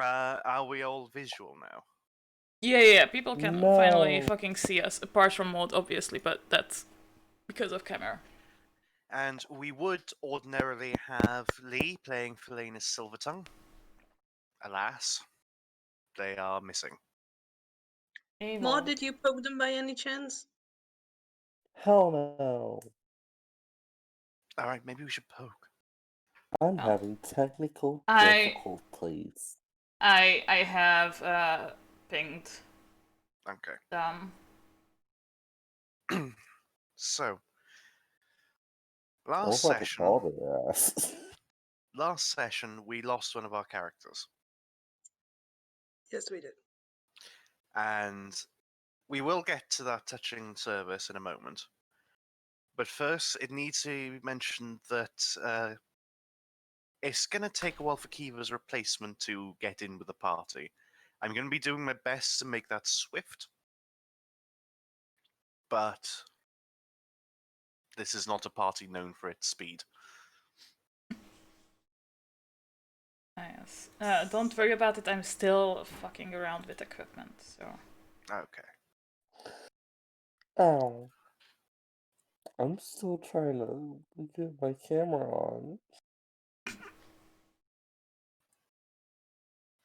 Are we all visual now? Yeah, people can finally No. fucking see us, apart from Maud, obviously, but that's because of camera. And we would ordinarily have Lee playing Felena's Silvertongue. Alas, they are missing. Maud, did you poke them by any chance? Hell no. Alright, maybe we should poke. I'm Oh. having technical I- difficulties. I have pinged Okay. So, I last was about to session, call their ass. we lost one of our characters. Yes, we did. And we will get to that touching service in a moment. But first, it needs to be mentioned that it's going to take a while for Kiva's replacement to get in with the party. I'm going to be doing my best to make that swift. But this is not a party known for its speed. Yes. Don't worry about it, I'm still fucking around with equipment, so... Okay. Ow. I'm still trying to get my camera on.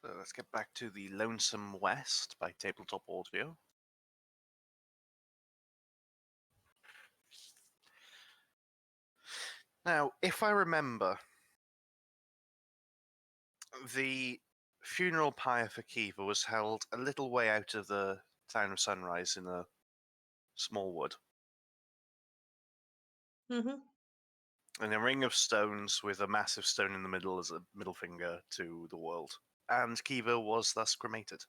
So let's get back to the Lonesome West by Tabletop Audio. Now, if I remember, the funeral pyre for Kiva was held a little way out of the town of Sunrise in a small wood. Mm-hmm. In a ring of stones with a massive stone in the middle as a middle finger to the world. And Kiva was thus cremated.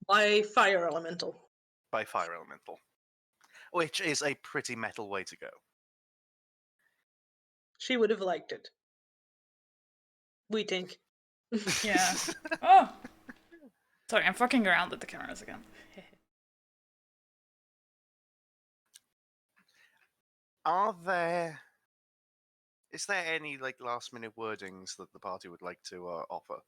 By fire elemental. By fire elemental. Which is a pretty metal way to go. She would have liked it. We think. Yeah. Oh! Sorry, I'm fucking around with the cameras again. Is there any last minute wordings that the party would like to offer?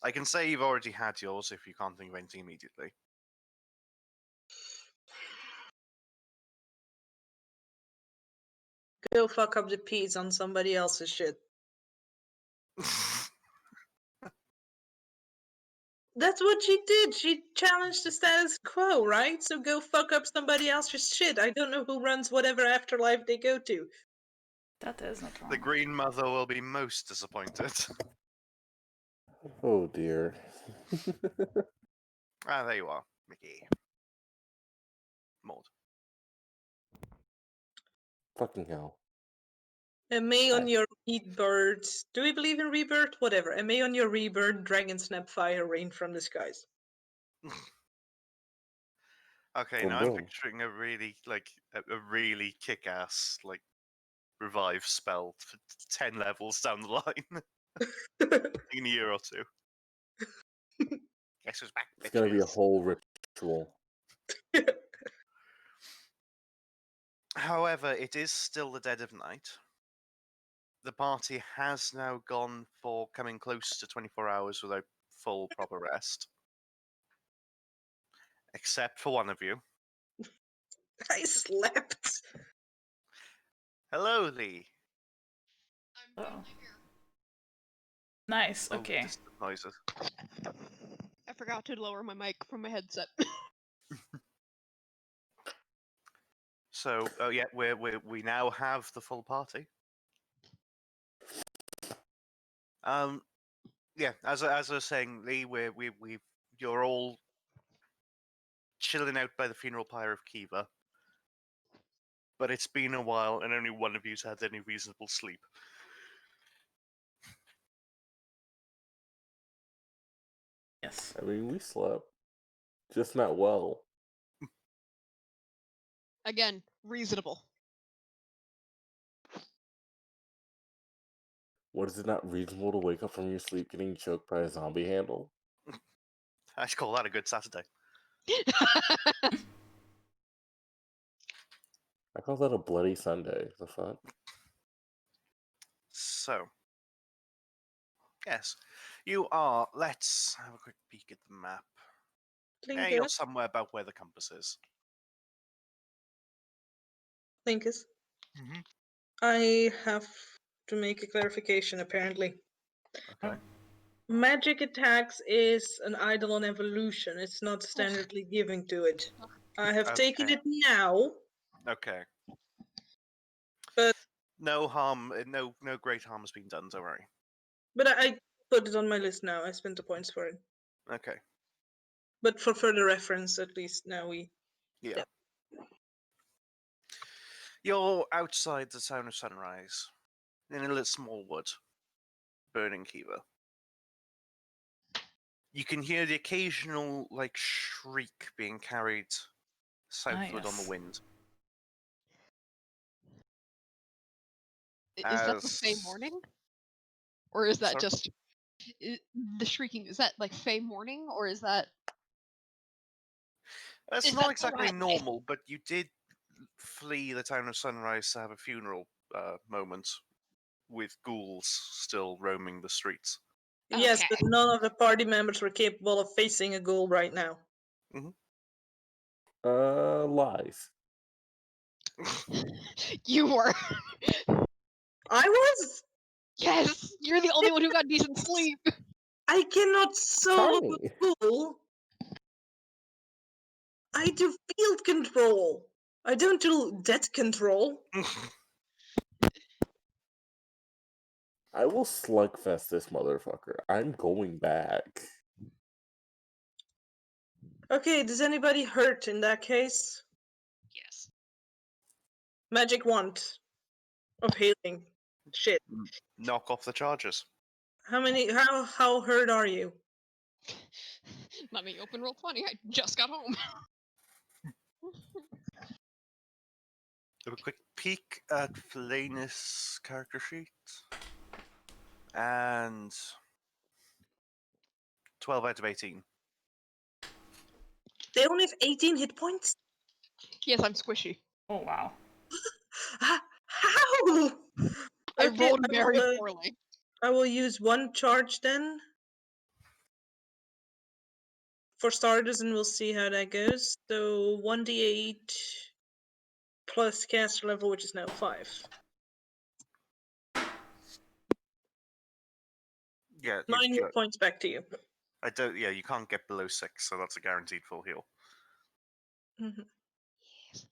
I can say you've already had yours if you can't think of anything immediately. Go fuck up the peas on somebody else's shit. That's what she did. She challenged the status quo, right? So go fuck up somebody else's shit. I don't know who runs whatever afterlife they go to. That is not wrong. The Green Mother will be most disappointed. Oh dear. There you are, Mickey. Maud. Fucking hell. And may on your rebirth. Do we believe in rebirth? Whatever. And may on your rebirth, dragon snap fire rain from the skies. Okay, Boom, now I'm boom. picturing a really kick-ass revive spell for 10 levels down the line in a year or two. Guess who's back, It's gonna be a bitches? whole ritual. However, it is still the dead of night. The party has now gone for coming close to 24 hours without full proper rest. Except for one of you. I slept. Hello, Lee. Oh. Nice, Oh, okay. distant noises. I forgot to lower my mic from my headset. So, yeah, we now have the full party. Yeah, as I was saying, Lee, you're all chilling out by the funeral pyre of Kiva. But it's been a while, and only one of you's had any reasonable sleep. Yes. I mean, we slept. Just not well. Again, reasonable. What is it not reasonable to wake up from your sleep getting choked by a zombie handle? I call that a good Saturday. I call that a bloody Sunday. The fuck? So, Yes, you are. Let's have a quick peek at the map. Yeah, Linkus. you're somewhere about where the compass is. Linkus. Mm-hmm. I have to make a clarification, apparently. Okay. Magic attacks is an eidolon evolution. It's not standardly giving to it. I have taken Okay. it now, Okay. But- no harm. No great harm has been done. Don't worry. but I put it on my list now. I spent the points for it. Okay. But for further reference, at least now we. Yeah. You're outside the town of Sunrise, in a little small wood, burning Kiva. You can hear the occasional shriek being carried southward on the yes. wind. Is that the Fey As- morning? Or is that Sorry? just the shrieking? Is that like Fey morning, or is that? It's Is not that exactly alright? normal, but you did flee the town of Sunrise to have a funeral moment with ghouls still roaming the streets. Yes, Okay. but none of the party members were capable of facing a ghoul right now. Lies. You were. I was. Yes, you're the only one who got decent sleep. I cannot solo Tiny. a ghoul. I do field control. I don't do death control. I will slugfest this motherfucker. I'm going back. Okay, does anybody hurt in that case? Yes. Magic wand of healing. Shit. Knock off the charges. How hurt are you? Let me open roll 20. I just got home. Have a quick peek at Flanis' character sheet. And 12 out of 18. They only have 18 hit points? Yes, I'm squishy. Oh wow. How? I Okay, rolled very will, poorly. I will use one charge then. For starters, and we'll see how that goes. So 1d8 plus caster level, which is now 5. Yeah, 9 hit points back to you. I don't. Yeah, you can't get below 6, so that's a guaranteed full heal. Mhm. Yes.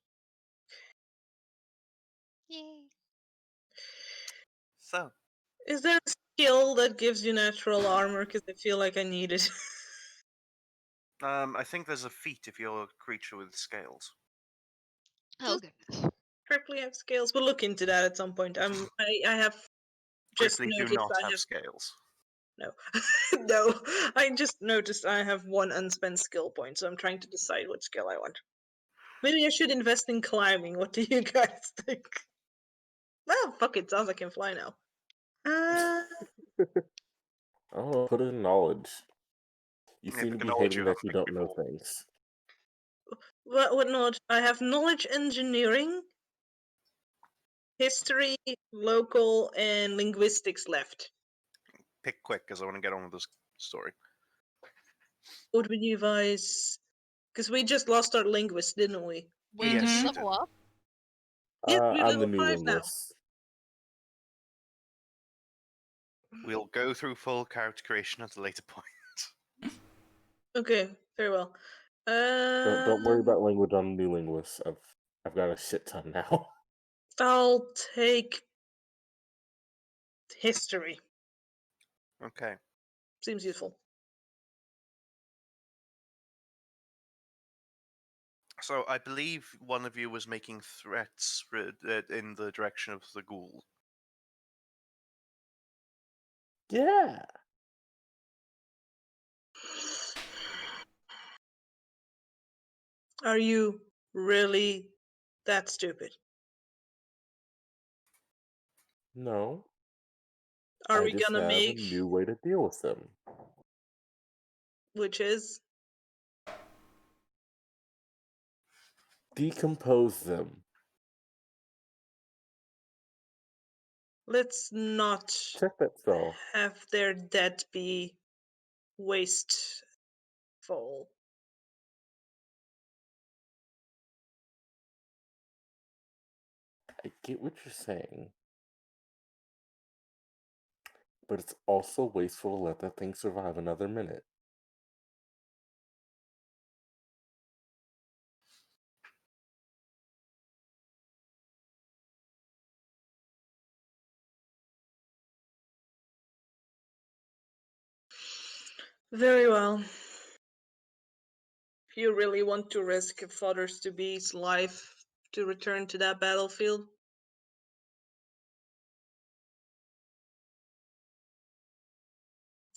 Yay. So, Is there a skill that gives you natural armor? Because I feel like I need it. I think there's a feat if you're a creature with scales. Oh goodness. Triply have scales. We'll look into that at some point. I have just Prickly do noticed not I have have scales. no. No. I just noticed I have one unspent skill point, so I'm trying to decide what skill I want. Maybe I should invest in climbing. What do you guys think? Well, fuck it. Sounds like I can fly now. I don't know, put it in knowledge. You Yeah, seem but to the be knowledge hating you that have you picked don't know before. things. what knowledge? I have knowledge engineering, history, local, and linguistics left. Pick quick, because I want to get on with this story. What would you advise? Because we just lost our linguist, didn't we? Wait, Yes, did Mhm. you you level did. up? Yes, we're I'm the level new 5 now. linguist. We'll go through full character creation at a later point. Okay, very well. Don't worry about language on new linguists. I've got a shit ton now. I'll take history. Okay. Seems useful. So I believe one of you was making threats in the direction of the ghoul. Yeah. Are you really that stupid? No. Are I we just gonna have make a new way to deal with them. which is Decompose them. Let's not Check that spell. have their debt be wasteful. I get what you're saying. But it's also wasteful to let that thing survive another minute. Very well. If you really want to risk Father's to Be's life to return to that battlefield,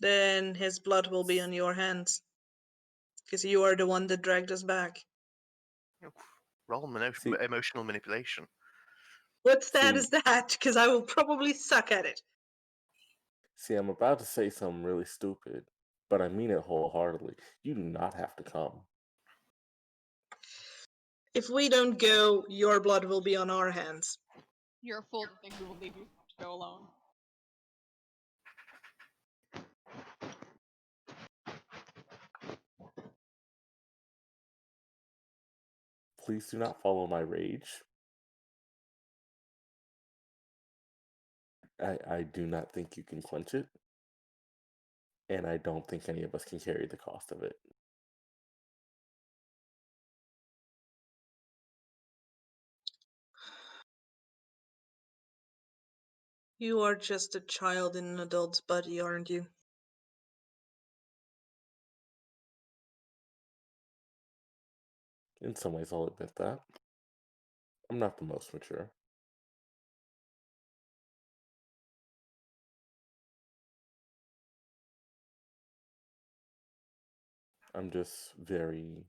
then his blood will be on your hands. Because you are the one that dragged us back. Roll See- emotional manipulation. What stat See- is that? Because I will probably suck at it. See, I'm about to say something really stupid, but I mean it wholeheartedly. You do not have to come. If we don't go, your blood will be on our hands. You're a fool to think we will leave you to go alone. Please do not follow my rage. I do not think you can quench it. And I don't think any of us can carry the cost of it. You are just a child in an adult's body, aren't you? In some ways, I'll admit that. I'm not the most mature. I'm just very...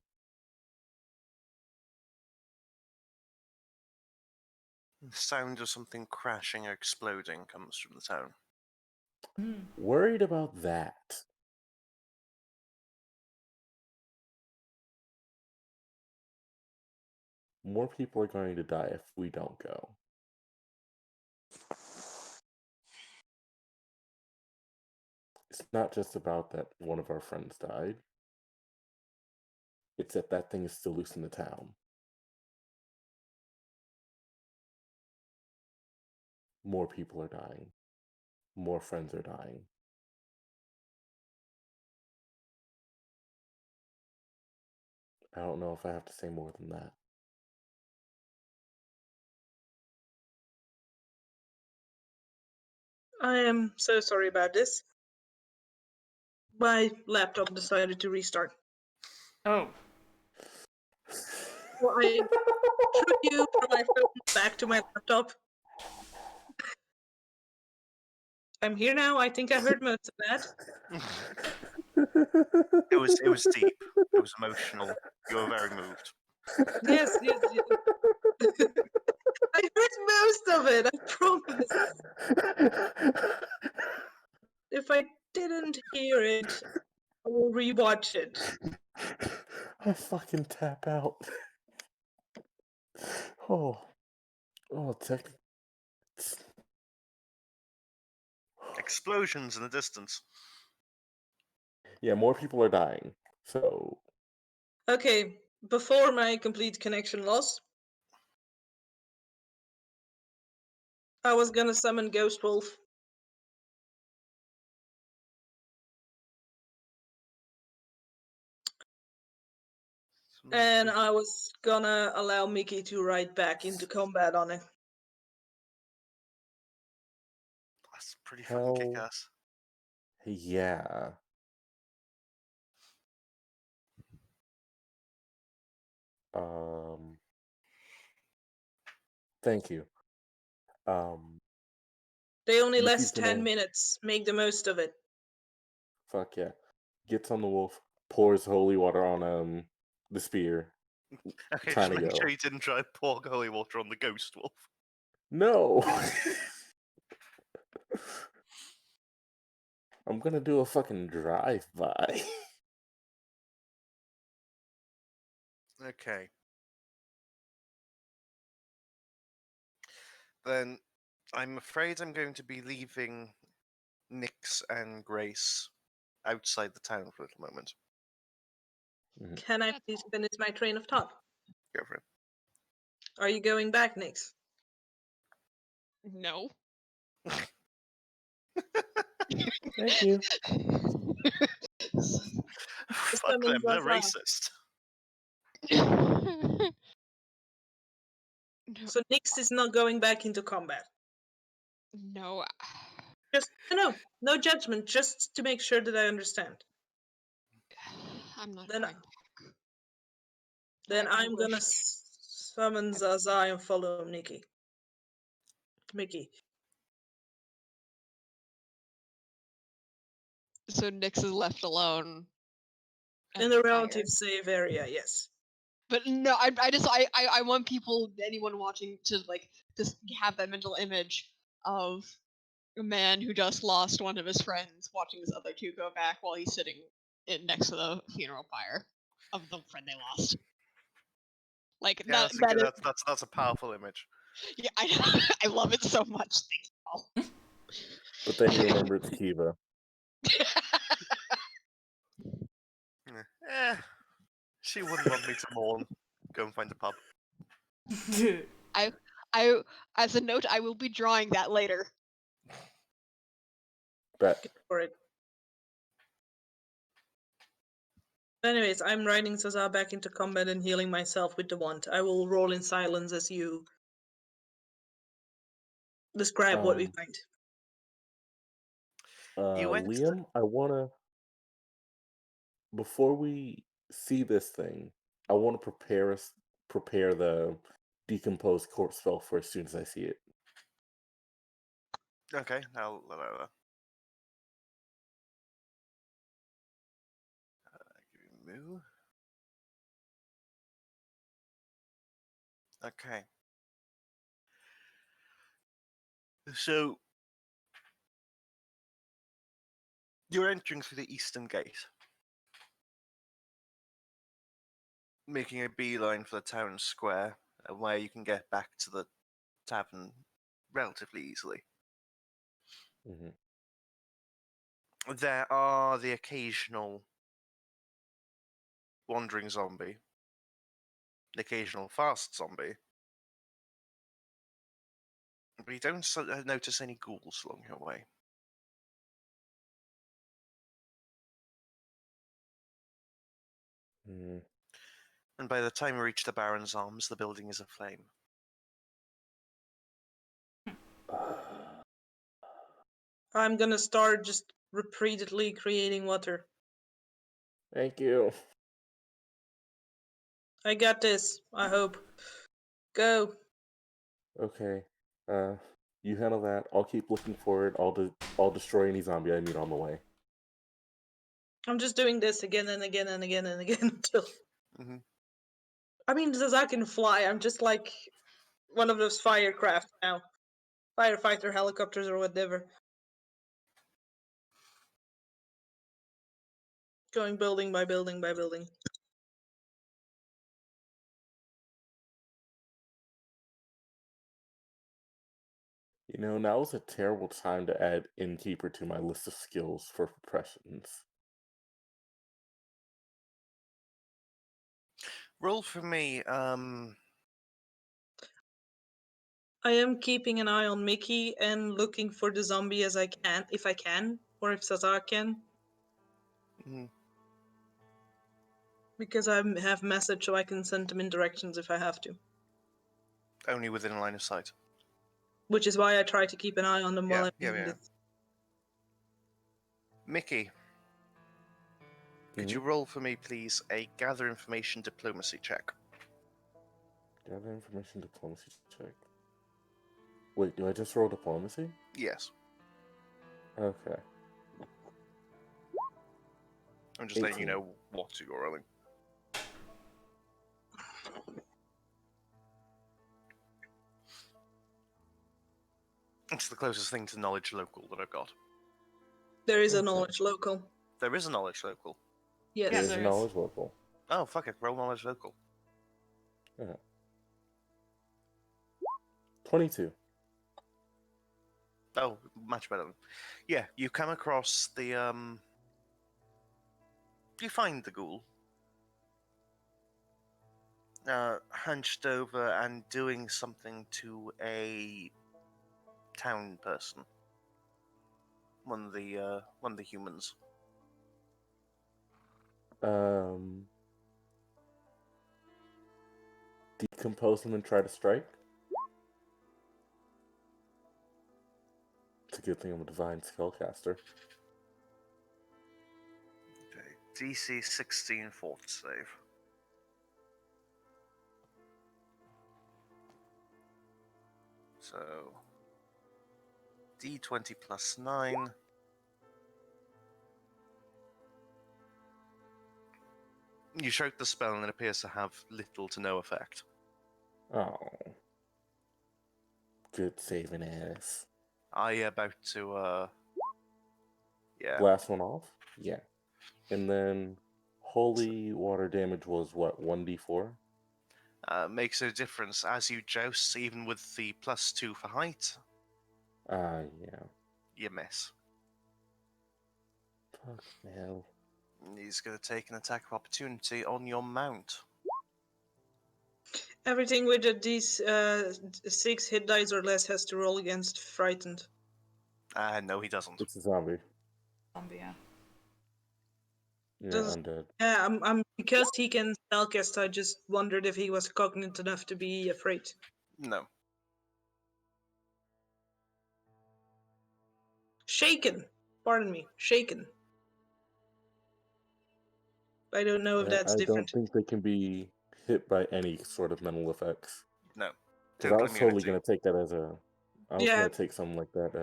The sound of something crashing or exploding comes from the town. worried about that. More people are going to die if we don't go. It's not just about that one of our friends died. It's that that thing is still loose in the town. More people are dying. More friends are dying. I don't know if I have to say more than that. I am so sorry about this. My laptop decided to restart. Oh. So I threw you from my phone back to my laptop. I'm here now. I think I heard most of that. It was deep. It was emotional. You were very moved. Yes, yes, yes. I heard most of it, I promise. If I didn't hear it, I will rewatch it. I fucking tap out. Oh, tech. Explosions in the distance. Yeah, more people are dying. So, Okay, before my complete connection loss, I was gonna summon Ghost Wolf. And I was gonna allow Mickey to ride back into combat on it. That's pretty fucking hell kick-ass. yeah. Thank you. They only Mickey's last 10 gonna- minutes. Make the most of it. Fuck yeah. Gets on the wolf, pours holy water on the spear. Okay, Trying just to make go. sure you didn't try to pour holy water on the ghost wolf. No. I'm gonna do a fucking drive-by. Okay. Then I'm afraid I'm going to be leaving Nyx and Grace outside the town for a little moment. Can I That's please cool. finish my train of thought? Go for it. Are you going back, Nyx? No. Thank you. Fuck them, summons they're us racist. No. So Nyx is not going back into combat. No. Just no judgment, just to make sure that I understand. I'm not Then- going back. Then I I'm gonna wish- summon Zaza and follow Mickey. So Nyx is left alone. at In the the fire. relative safe area, yes. But no, I want people, anyone watching, to like just have that mental image of a man who just lost one of his friends, watching his other two go back while he's sitting next to the funeral pyre of the friend they lost. Like Yeah, that's a powerful image. yeah, I love it so much. Thank you all. But then you remember it's Kiva. She wouldn't want me to mourn. Go and find a pub. I, as a note, I will be drawing that later. Bet. For it. Anyways, I'm riding Zaza back into combat and healing myself with the wand. I will roll in silence as you describe what we Um, find. You went to the- Liam, I wanna before we see this thing, I want to prepare the decomposed corpse spell for as soon as I see it. Okay, I'll give you a moo. Okay. So you're entering through the eastern gate, making a beeline for the town square, where you can get back to the tavern relatively easily. hmm There are the occasional wandering zombie, the occasional fast zombie, but you don't notice any ghouls along your way. Mm. And by the time you reach the Baron's Arms, the building is aflame. I'm gonna start just repeatedly creating water. Thank you. I got this, I hope. Go. Okay. You handle that. I'll keep looking for it. I'll destroy any zombie I meet on the way. I'm just doing this again and again and again and again until. Mhm. I mean, Zaza can fly. I'm just like one of those firecraft now. Firefighter helicopters or whatever. Going building by building by building. You know, now is a terrible time to add Innkeeper to my list of skills for professions. Roll for me. I am keeping an eye on Mickey and looking for the zombie as I can, if I can, or if Zaza can, mhm. because I have message so I can send them in directions if I have to. Only within a line of sight. Which is why I try to keep an eye on them while I'm Yeah. doing this. Mickey, could Mhm. you roll for me, please, a gather information diplomacy check? Gather information diplomacy check. Wait, do I just roll diplomacy? Yes. Okay. I'm just letting you 18. know what you're rolling. It's the closest thing to knowledge local that I've got. There is a Okay. knowledge local. There is a knowledge local. Yes. Yeah, There's there a is. knowledge level. Oh, fuck it. Roll knowledge local. Yeah. 22. Oh, much better. Yeah, you come across the you find the ghoul. Hunched over and doing something to a town person. One of the humans. Decompose him and try to strike. It's a good thing I'm a divine spellcaster. Okay. DC 16 fort save. So D20 plus 9. You shout the spell and it appears to have little to no effect. Oh. Good saving ass. Are you about to yeah. Last one off? Yeah. And then holy water damage was what, 1d4? Makes no difference as you joust, even with the +2 for height, Yeah. you miss. Fuck hell. He's going to take an attack of opportunity on your mount. Everything with a D6 hit dice or less has to roll against frightened. No, he doesn't. It's a zombie. Zombie, yeah. Yeah, Does- undead. Yeah, I'm because he can spellcast. I just wondered if he was cognate enough to be afraid. No. Shaken. Pardon me. Shaken. I don't know if that's I different. don't think they can be hit by any sort of mental effects. No. Because I Total was totally immunity. going to take that as a... I was Yeah. going to take something like that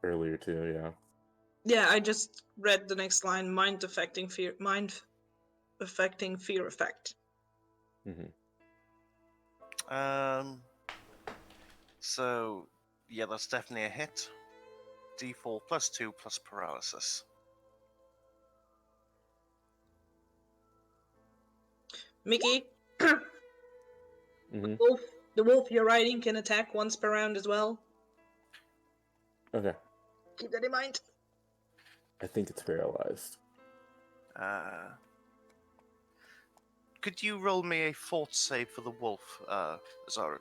earlier too, yeah. Yeah, I just read the next line. Mind affecting fear effect. Mm-hmm. So, yeah, that's definitely a hit. D4 +2 plus paralysis. Mickey, Mm-hmm. the wolf you're riding can attack once per round as well. Okay. Keep that in mind. I think it's paralyzed. Could you roll me a fort save for the wolf, Zaru?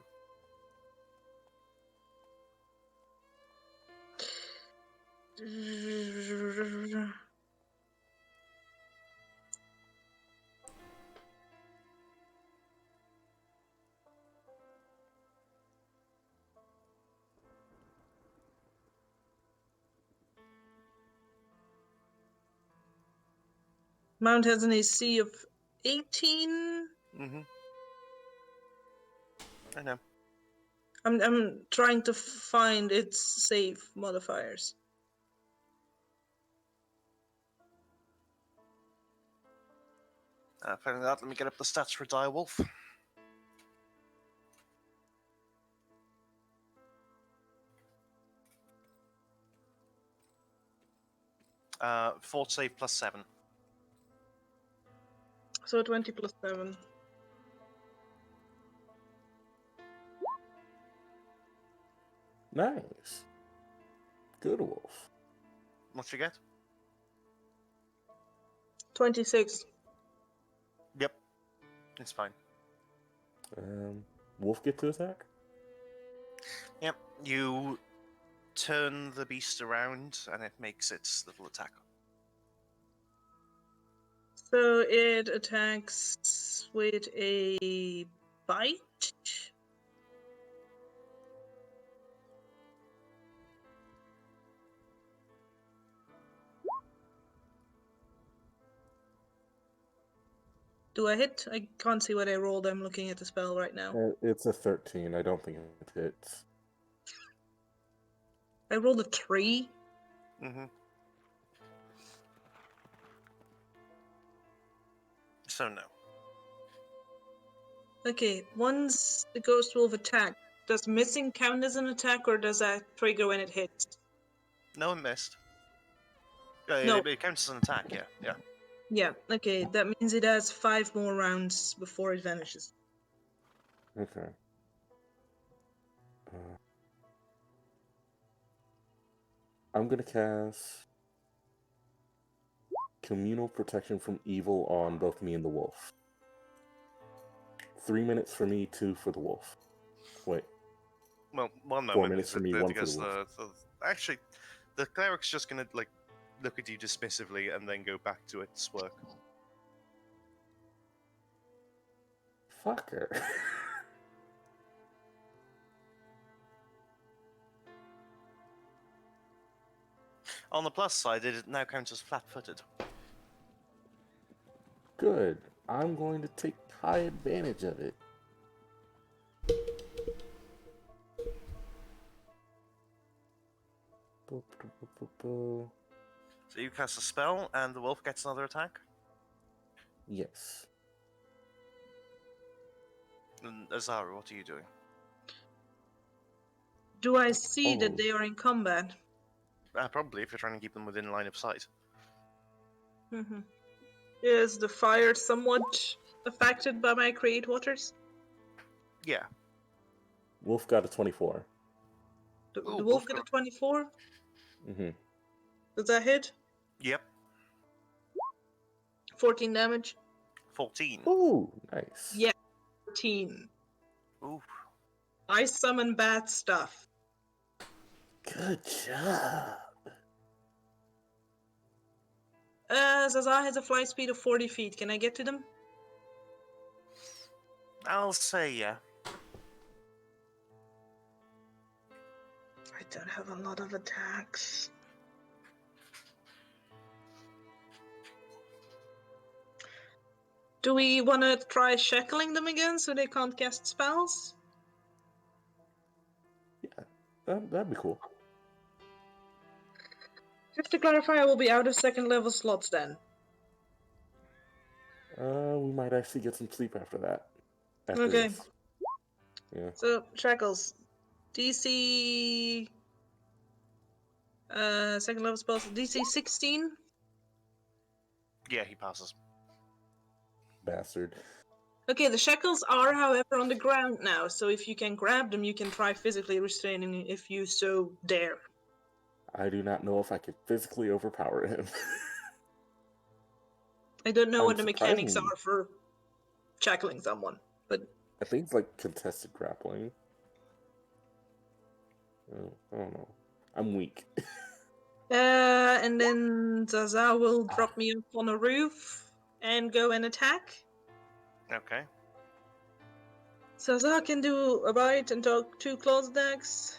Mount has an AC of 18. Mm-hmm. I know. I'm trying to find its save modifiers. Failing that, let me get up the stats for Direwolf. Fort save +7. So 20 plus 7. Nice. Good wolf. What you get? 26. Yep. It's fine. Wolf get to attack? Yep. You turn the beast around and it makes its little attack. So it attacks with a bite. Do I hit? I can't see what I rolled. I'm looking at the spell right now. It's a 13. I don't think it hits. I rolled a 3. Mm-hmm. So no. Okay, once the ghost wolf attack, does missing count as an attack or does that trigger when it hits? No one missed. No. It counts as an attack, yeah. Yeah. Yeah, okay, that means it has 5 more rounds before it vanishes. Okay. I'm gonna cast Communal Protection from Evil on both me and the wolf. 3 minutes for me, 2 for the wolf. Wait, Well, 1 moment. 4 minutes is for it me, the- 1 for because the wolf. actually, the cleric's just gonna like look at you dismissively and then go back to its work. Fucker. On the plus side, it now counts as flat-footed. Good. I'm going to take high advantage of it. So you cast a spell, and the wolf gets another attack. Yes. And Azara, what are you doing? Do I see that Oh. they are in combat? Probably, if you're trying to keep them within line of sight. Mm-hmm. Is the fire somewhat affected by my create waters? Yeah. Wolf got a 24. The Ooh, wolf wolf get a got- 24? Mm-hmm. Does that hit? Yep. 14 damage? 14. Ooh, nice. Yeah. 14. Ooh. I summon bad stuff. Good job. Zaza has a flight speed of 40 feet. Can I get to them? I'll say yeah. I don't have a lot of attacks. Do we want to try shackling them again so they can't cast spells? Yeah, that'd be cool. Just to clarify, I will be out of second level slots then. We might actually get some sleep after that. After Okay. this. Yeah. So, shackles. DC... second level spells. DC 16? Yeah, he passes. Bastard. Okay, the shackles are, however, on the ground now, so if you can grab them, you can try physically restraining if you so dare. I do not know if I could physically overpower him. I don't know I'm what the mechanics surprisingly- are for shackling someone, but I think it's like contested grappling. Oh, I don't know. I'm weak. and then Zaza will drop me up on a roof and go and attack. Okay. Zaza can do a bite and talk 2 claws attacks.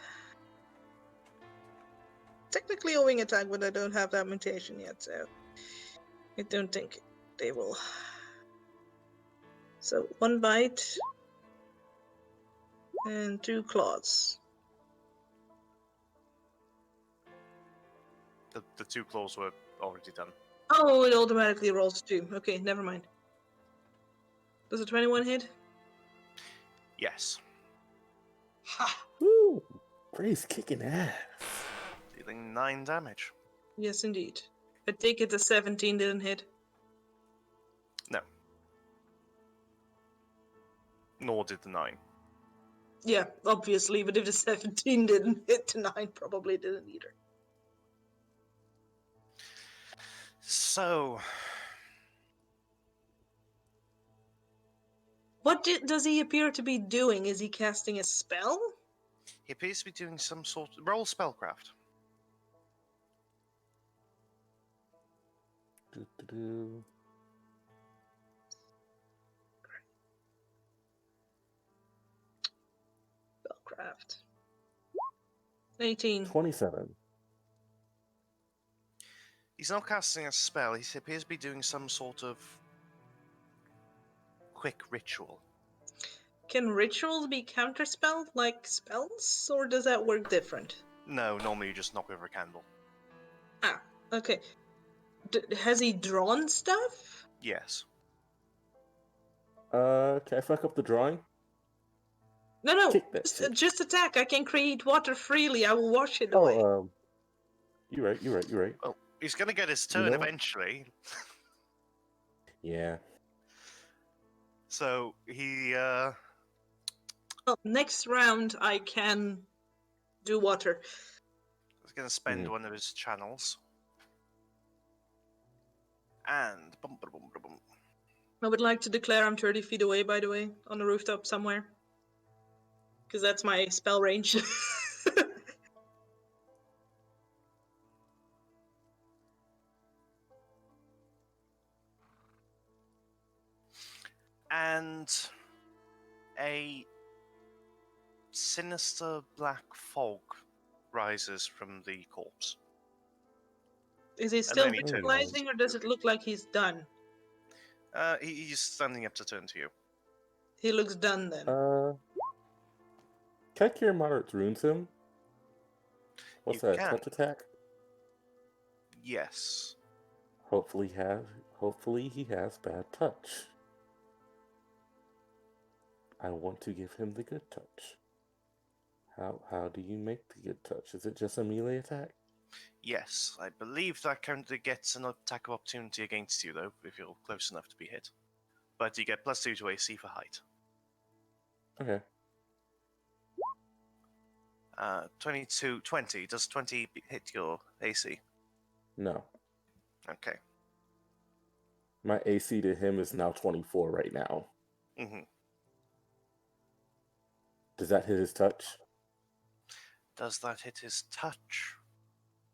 Technically a wing attack, but I don't have that mutation yet, so I don't think they will. So 1 bite and 2 claws. The 2 claws were already done. Oh, it automatically rolls 2. Okay, never mind. Does a 21 hit? Yes. Ha! Woo! Gray's kicking ass. Dealing 9 damage. Yes, indeed. I take it the 17 didn't hit. No. Nor did the 9. Yeah, obviously, but if the 17 didn't hit, the 9 probably didn't either. So, What does he appear to be doing? Is he casting a spell? he appears to be doing some sort of... Roll spellcraft. Do-do-do. Spellcraft. 18. 27. He's not casting a spell, he appears to be doing some sort of quick ritual. Can rituals be counterspelled like spells, or does that work different? No, normally you just knock over a candle. Ah, okay. Has he drawn stuff? Yes. Can I fuck up the drawing? No, Kick that shit. just attack. I can create water freely. I will wash it away. Oh, you're right. Well, he's gonna get his You turn know what? eventually. Yeah. So he Well, next round I can do water. He's going to spend Mhm. one of his channels. And... Boom, boom, boom, boom. I would like to declare I'm 30 feet away, by the way, on the rooftop somewhere. Because that's my spell range. And a sinister black fog rises from the corpse. Is he still then he turns. visualizing, or does it look like he's done? He's standing up to turn to you. He looks done then. Can I cure moderate wounds him? What's You that? can. Touch attack? Yes. Hopefully he has bad touch. I want to give him the good touch. How do you make the good touch? Is it just a melee attack? Yes. I believe that counter gets an attack of opportunity against you, though, if you're close enough to be hit. But you get +2 to AC for height. Okay. 20. Does 20 hit your AC? No. Okay. My AC to him is now 24 right now. Mm-hmm. Does that hit his touch? Does that hit his touch?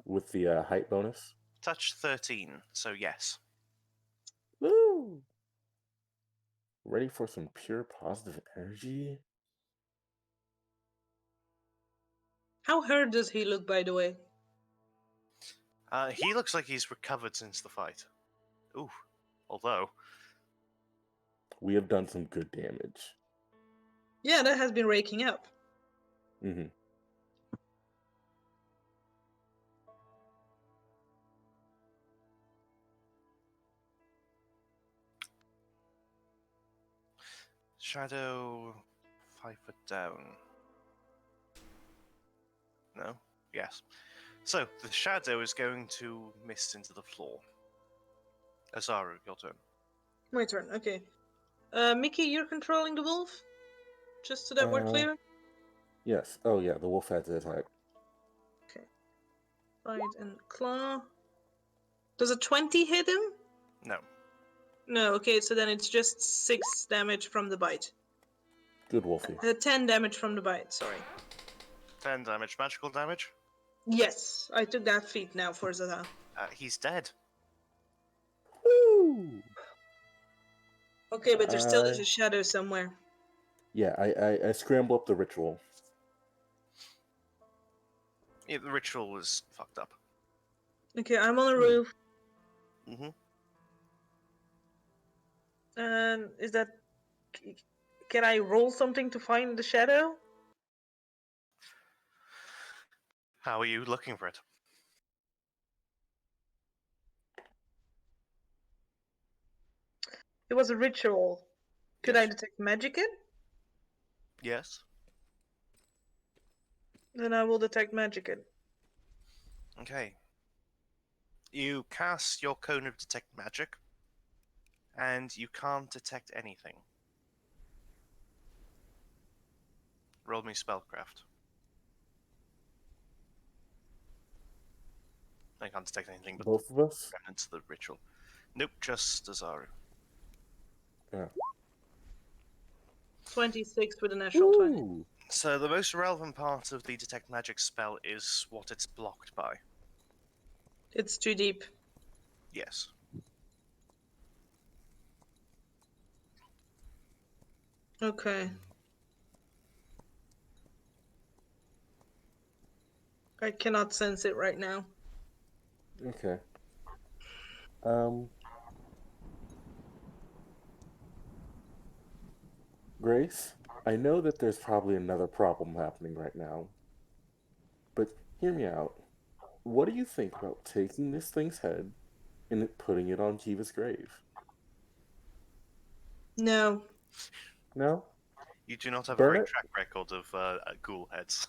With the height bonus? Touch 13, so yes. Woo! Ready for some pure positive energy? How hurt does he look, by the way? He looks like he's recovered since the fight. Ooh. Although, We have done some good damage. Yeah, that has been raking up. Mm-hmm. Shadow 5 foot down. No? Yes. So, the shadow is going to mist into the floor. Azaru, your turn. My turn, okay. Mickey, you're controlling the wolf? Just so that we're clear? Yes. Oh yeah, the wolf has the type. Bite and claw. Does a 20 hit him? No. No, okay, so then it's just 6 damage from the bite. Good wolfie. 10 damage from the bite, sorry. 10 damage, magical damage. Yes, I took that feat now for Zada. He's dead. Woo! Okay, but there still is a shadow somewhere. Yeah, I scramble up the ritual. Yeah, the ritual was fucked up. Okay, I'm on the roof. Mm-hmm. And is that... Can I roll something to find the shadow? How are you looking for it? It was a ritual. Could I Yes. detect magic it? Yes. Then I will detect magic it. Okay. You cast your cone of detect magic, and you can't detect anything. Roll me spellcraft. I can't detect anything but Both of us? remnants of the ritual. Nope, just Azaru. Yeah. 26 with a natural 20. Woo! So the most relevant part of the detect magic spell is what it's blocked by. It's too deep. Yes. Okay. I cannot sense it right now. Okay. Grace, I know that there's probably another problem happening right now, but hear me out. What do you think about taking this thing's head and putting it on Kiva's grave? No. No? You do not have Burn a great it? track record of ghoul heads.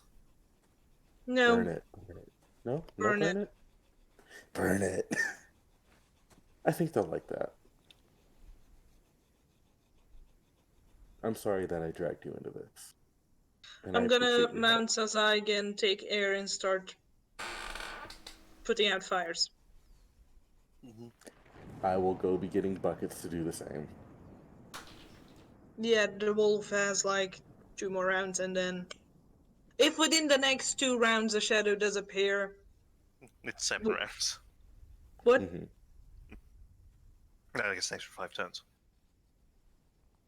No. Burn it. Burn it. No? Burn No burn it? Burn it. I think they'll like that. I'm sorry that I dragged you into this. And I'm I gonna appreciate your help. mount Sazai again, take air, and start putting out fires. I will go be getting buckets to do the same. Yeah, the wolf has like 2 more rounds, and then if within the next 2 rounds a shadow does appear, It's 7 rounds. what? Mhm. No, I guess an extra 5 turns.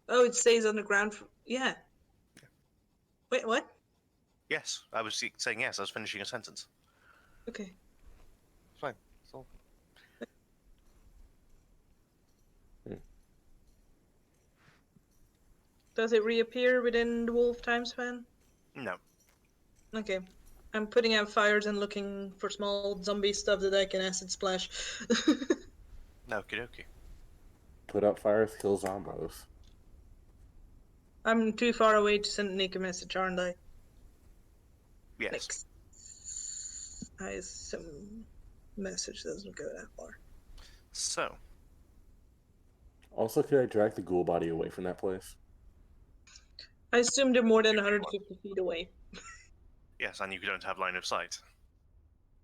Oh, it stays on the ground. Yeah. Wait, what? Yes, I was saying yes. I was finishing a sentence. Okay. It's fine. It's all... Does it reappear within the wolf time span? No. Okay. I'm putting out fires and looking for small zombie stuff that I can acid splash. Okie dokie. Put out fires, kill zombos. I'm too far away to send Nick a message, aren't I? Yes. Next. I assume message doesn't go that far. So, Also, could I drag the ghoul body away from that place? I assume they're more than 150 feet away. yes, and you don't have line of sight.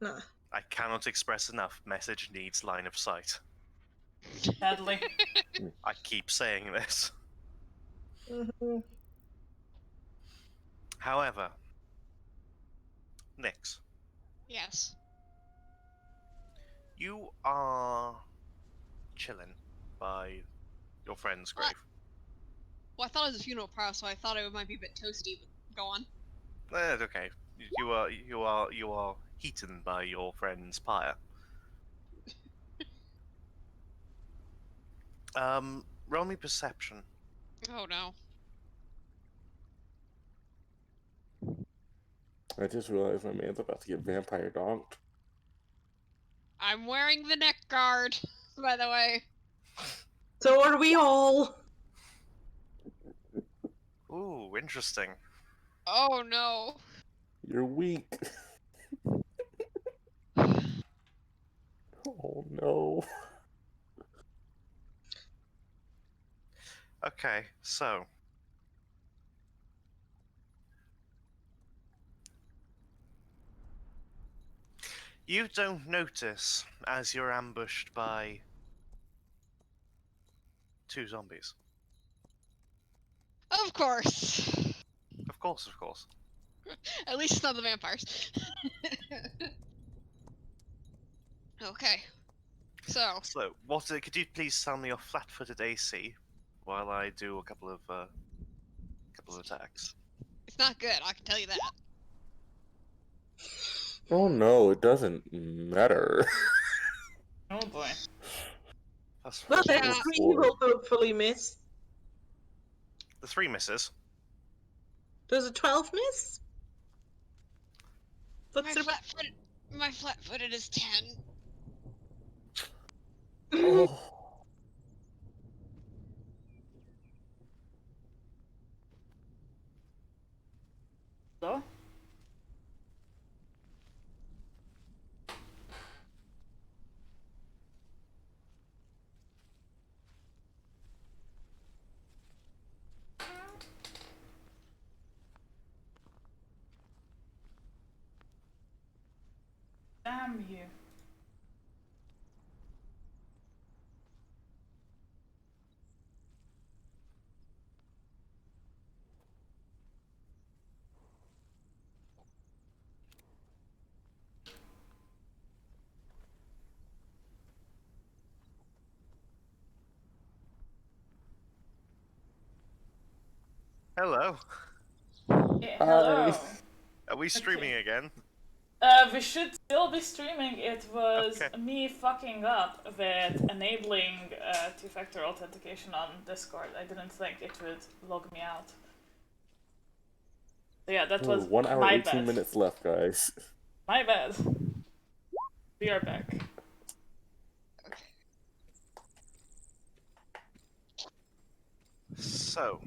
Nah. I cannot express enough. Message needs line of sight. Sadly. I keep saying this. Mm-hmm. However, Nix, Yes. you are chilling by your friend's grave. Well, I thought it was a funeral pyre, so I thought it might be a bit toasty, but go on. Okay. You are heated by your friend's pyre. Roll me perception. Oh no. I just realized my man's about to get vampire donked. I'm wearing the neck guard, by the way. So are we all. Ooh, interesting. Oh no. You're weak. Oh no. Okay, so you don't notice as you're ambushed by 2 zombies. Of course. Of course, of course. At least it's not the vampires. Okay. So, So, could you please tell me your flat-footed AC while I do a couple of attacks? it's not good, I can tell you that. Oh no, it doesn't matter. Oh boy. That's Well, four. then Yeah. 3 will hopefully miss. The 3 misses. Does a 12 miss? My What's the flat-footed is 10. Oh. So? Damn you. Hello. Yeah, hello. Hi. Are we streaming again? We should still be streaming. It was Okay. me fucking up with enabling two-factor authentication on Discord. I didn't think it would log me out. So yeah, that was 1 hour, my 18 bad. minutes left, guys. My bad. We are back. So,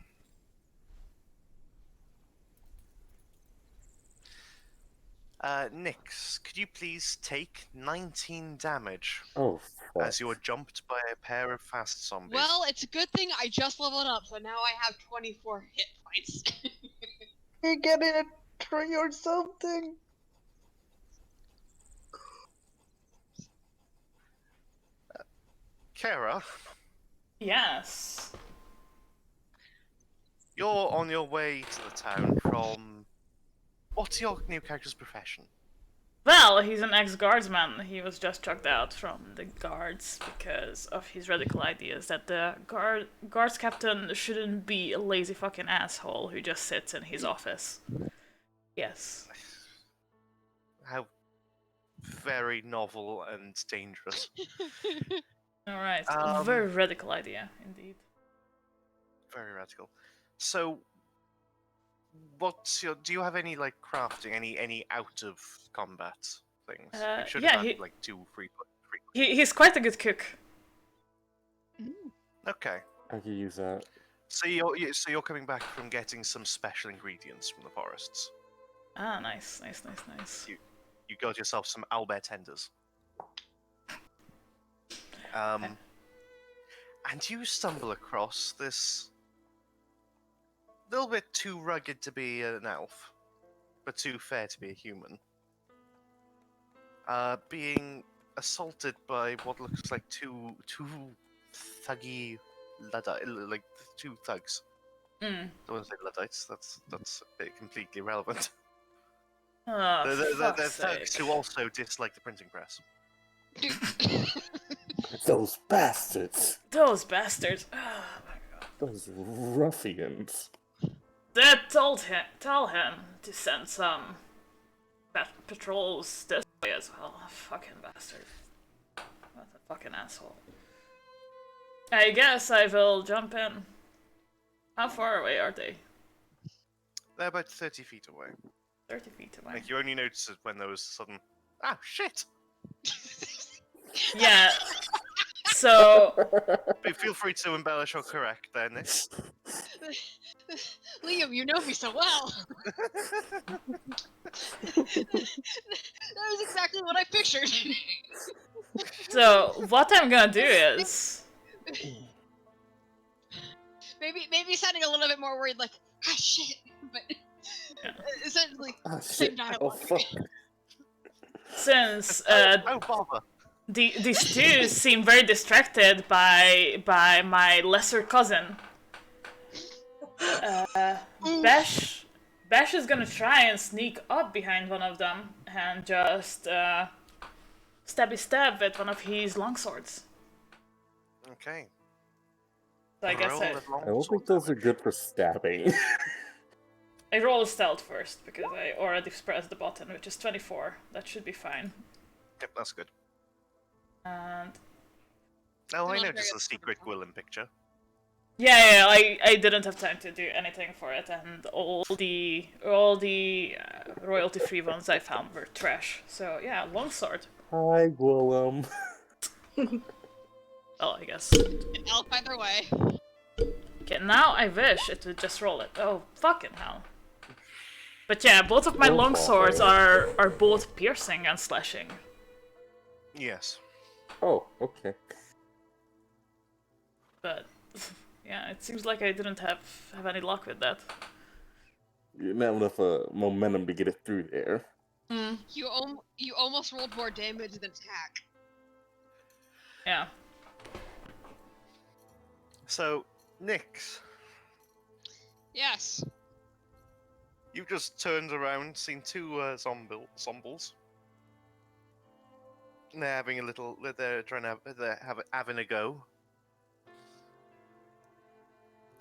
Nix, could you please take 19 damage Oh, fuck. as you are jumped by a pair of fast zombies? Well, it's a good thing I just leveled up, so now I have 24 hit points. You get in a tree or something? Kara, Yes. you're on your way to the town from... What's your new character's profession? Well, he's an ex-guardsman. He was just chucked out from the guards because of his radical ideas that the guards captain shouldn't be a lazy fucking asshole who just sits in his office. Yes. How very novel and dangerous. Alright. Um, Very radical idea, indeed. Very radical. So, what's your? Do you have any like crafting, any out of combat things? We should yeah, have had he- like 2 free. He's quite a good cook. Okay, I could use that. so you're coming back from getting some special ingredients from the forests. Ah, nice. You got yourself some owlbear tenders. And you stumble across this little bit too rugged to be an elf, but too fair to be a human. Being assaulted by what looks like two thuggy like 2 thugs. Mm. I wouldn't say Luddites. That's a bit completely irrelevant. Oh, They're fuck's thugs sake. who also dislike the printing press. Those bastards! Those bastards. Oh my god. Those ruffians! Tell him to send some patrols this way as well. Fucking bastard. What a fucking asshole. I guess I will jump in. How far away are they? They're about 30 feet away. 30 feet away. Like, you only notice it when there was sudden... Oh, shit! Yeah. So, But feel free to embellish or correct there, Nick. Liam, you know me so well. That was exactly what I pictured. so what I'm gonna do is... maybe sounding a little bit more worried, like, ah, shit, but Yeah. essentially Oh same shit! Oh dialogue. fuck! Since Oh, bother! these two seem very distracted by my lesser cousin, Bash is gonna try and sneak up behind one of them and just stab with one of his longswords. Okay. So I guess Roll with I don't longsword think those are damage. good for stabbing. I roll stealth first because I already pressed the button, which is 24. That should be fine. Yep, that's good. And Oh, I Not noticed very the secret Gwillem picture. yeah, I didn't have time to do anything for it, and all the royalty-free ones I found were trash. So yeah, longsword. Hi, Willem. Well, I guess. An elf either way. Okay, now I wish it would just roll it. Oh, fucking hell. But yeah, both of my Oh, longswords bother. are both piercing and slashing. Yes. Oh, okay. But yeah, it seems like I didn't have any luck with that. You didn't have enough momentum to get it through there. You almost rolled more damage than attack. Yeah. So, Nyx, Yes. you've just turned around, seen 2 zombies. They're having a little. They're trying to having a go.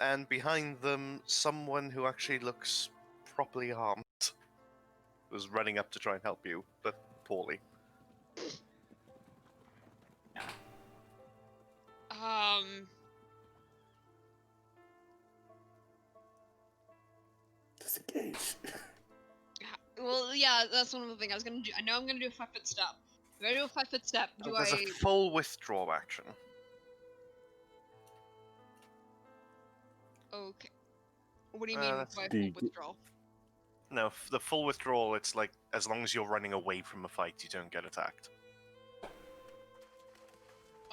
And behind them, someone who actually looks properly harmed was running up to try and help you, but poorly. Disengage. Well, yeah, that's one of the things I was gonna do. I know I'm gonna do a 5-foot step. I'm gonna do a 5-foot step. Do There's I? a full withdraw action. Okay. What do you mean by do you full get- withdrawal? No, the full withdrawal, it's like, as long as you're running away from a fight, you don't get attacked.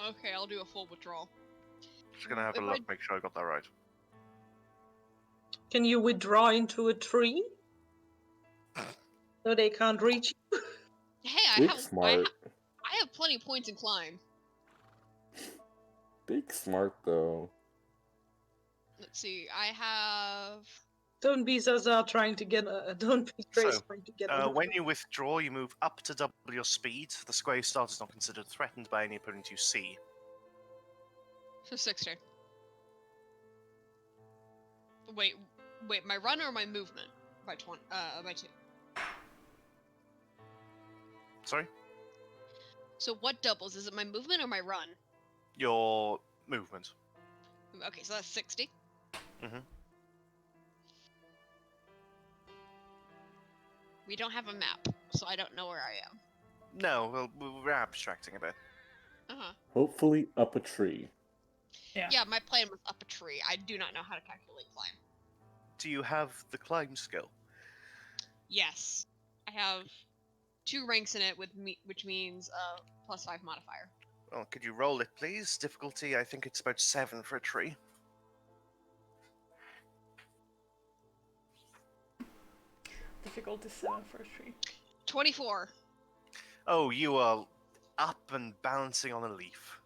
Okay, I'll do a full withdrawal. Just gonna have a If look, make sure I got that right. Can you withdraw into a tree? So they can't reach you? Hey, Luke's smart. I have plenty of points in climb. Big smart, though. Let's see. I have. Don't be Zaza trying to get. Don't be Trace So, trying to get. When you withdraw, you move up to double your speed. The square you start is not considered threatened by any opponent you see. So 60. Wait, my run or my movement? By 2. Sorry? So what doubles? Is it my movement or my run? Your movement. Okay, so that's 60. Mhm. We don't have a map, so I don't know where I am. No, we're abstracting a bit. Uh-huh. Hopefully up a tree. Yeah, my plan was up a tree. I do not know how to calculate climb. Do you have the climb skill? Yes. I have 2 ranks in it, which means +5 modifier. Well, could you roll it, please? Difficulty, I think it's about 7 for a tree. Difficulty 7 for a tree. 24. Oh, you are up and balancing on a leaf.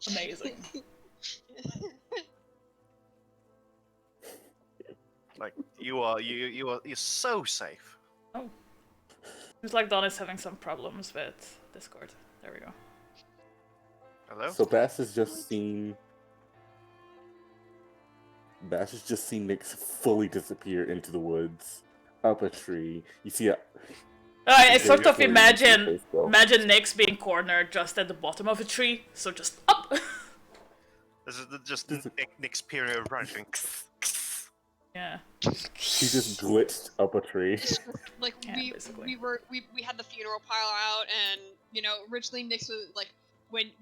Amazing. Like you're so safe. Oh. Seems like Don is having some problems with Discord. There we go. Hello? So Bass has just seen Nyx fully disappear into the woods, up a tree. You see a I sort of Very imagine tasteful. Nyx being cornered just at the bottom of a tree, so just up. This is just Nick's peering around going. Yeah. She just glitched up a tree. Like Yeah, basically. we had the funeral pile out, and originally Nyx was like when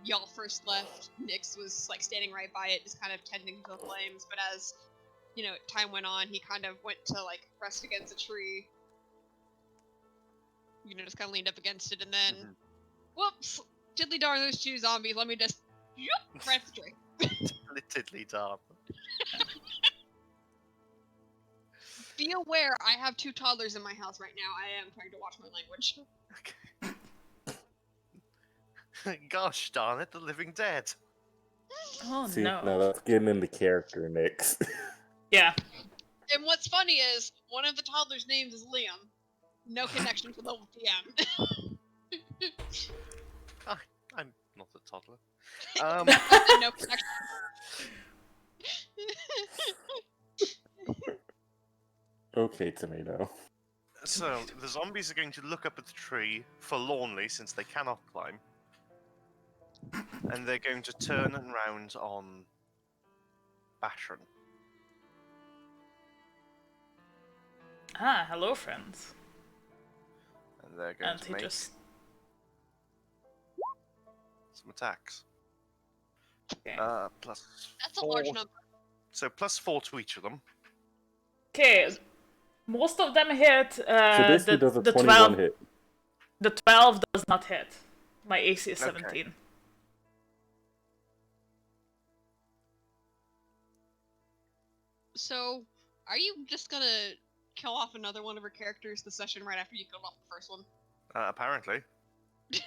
y'all first left, Nyx was like standing right by it, just kind of tending to the flames. But as time went on, he kind of went to like rest against a tree. Just kind of leaned up against it, and then whoops, diddly darn those 2 zombies. Let me just right up the tree. Tiddly darn. Be aware, I have 2 toddlers in my house right now. I am trying to watch my language. Gosh darn it, the living dead. Oh See, no. now that's getting into character, Nyx. Yeah. And what's funny is, one of the toddlers' names is Liam. No connection to the DM. I'm not a toddler. No connection. Okay, Tomato. So the zombies are going to look up at the tree forlornly since they cannot climb. And they're going to turn and round on Bashan. Ah, hello, friends. And they're going And to he make just. some attacks. Okay. Plus That's a 4. large number. So plus 4 to each of them. Okay. Most of them hit. So basically does a the 21 12. hit. The 12 does not hit. My AC is Okay. 17. So, are you just gonna kill off another one of her characters the session right after you killed off the first one? Apparently. Did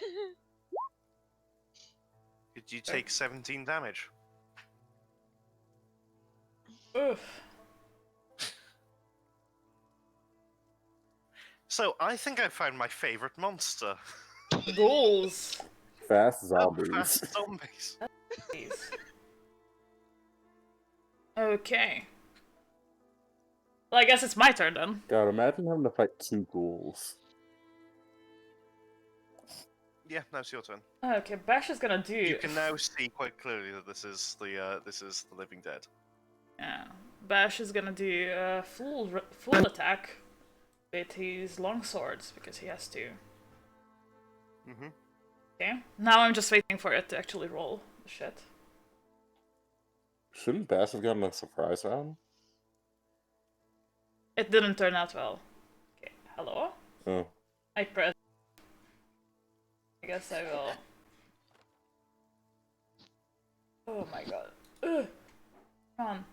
you take 17 damage? Oof. So I think I found my favorite monster. Ghouls. Fast zombies. Fast zombies. Please. Okay. Well, I guess it's my turn then. God, imagine having to fight 2 ghouls. Yeah, now it's your turn. Okay, Bash is gonna do. You can now see quite clearly that this is the living dead. Yeah, Bash is gonna do a full attack with his long swords because he has to. Mm-hmm. Okay. Now I'm just waiting for it to actually roll the shit. Shouldn't Bass have gotten a surprise round? It didn't turn out well. Okay. Hello. Oh. I pressed. I guess I will. Oh my god. Ugh. Come on.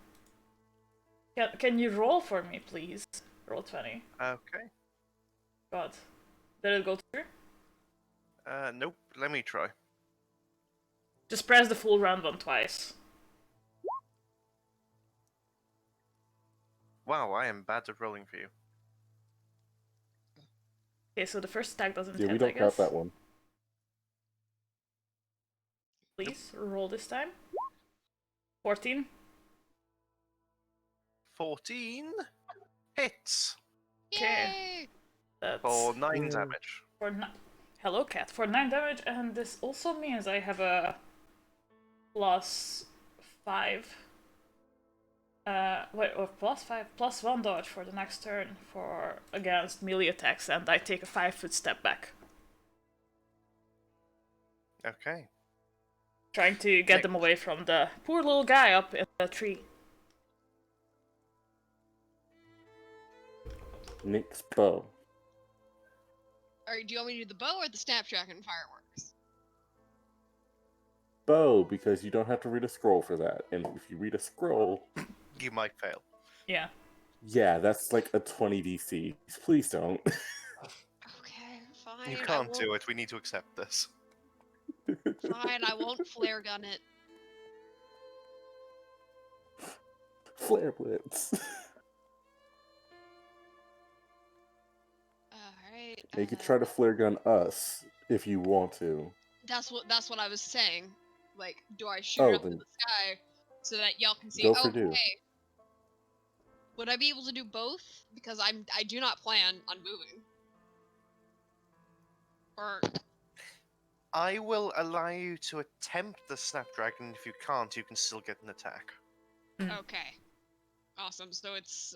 Can you roll for me, please? Roll 20. Okay. God. Did it go through? Nope. Let me try. Just press the full round one twice. Wow, I am bad at rolling for you. Okay, so the first attack doesn't Yeah, hit, we I don't guess. count that one. Please, roll this time. 14. 14 hits Okay. Yay! That's for 9 Yeah. damage. for Hello, cat. For 9 damage, and this also means I have a +5. Wait, or +5, +1 dodge for the next turn for against melee attacks, and I take a 5-foot step back, Okay. trying to get them away from the poor little guy up in the tree. Nick's bow. Alright, do you want me to do the bow or the snapdragon fireworks? Bow, because you don't have to read a scroll for that. And if you read a scroll, You might fail. Yeah. yeah, that's like a 20 DC. Please don't. Okay, fine. You can't do it. We need to accept this. Fine, I won't flare gun it. Flare blitz. Alright. You could try to flare gun us if you want to. That's what I was saying. Like, do I shoot Oh, it up in then the sky so that y'all can see? go Oh, for two. hey. Would I be able to do both? Because I do not plan on moving. Or I will allow you to attempt the Snapdragon. If you can't, you can still get an attack. okay, awesome. So it's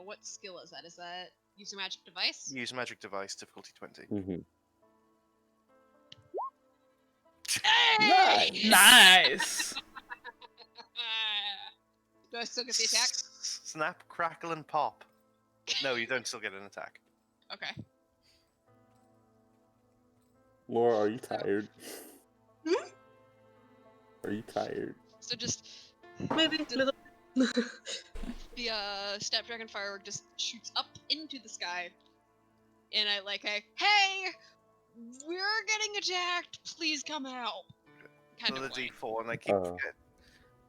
what skill is that? Is that use a magic device? Use a magic device, difficulty 20. Mm-hmm. Hey! Nice! Do I still get the attack? Snap, crackle, and pop. No, you don't still get an attack. Okay. Laura, are you tired? Are you tired? So just Maybe a little. the snapdragon firework just shoots up into the sky, and I hey, we're getting attacked. Please come help. Kind So of the way. D4, and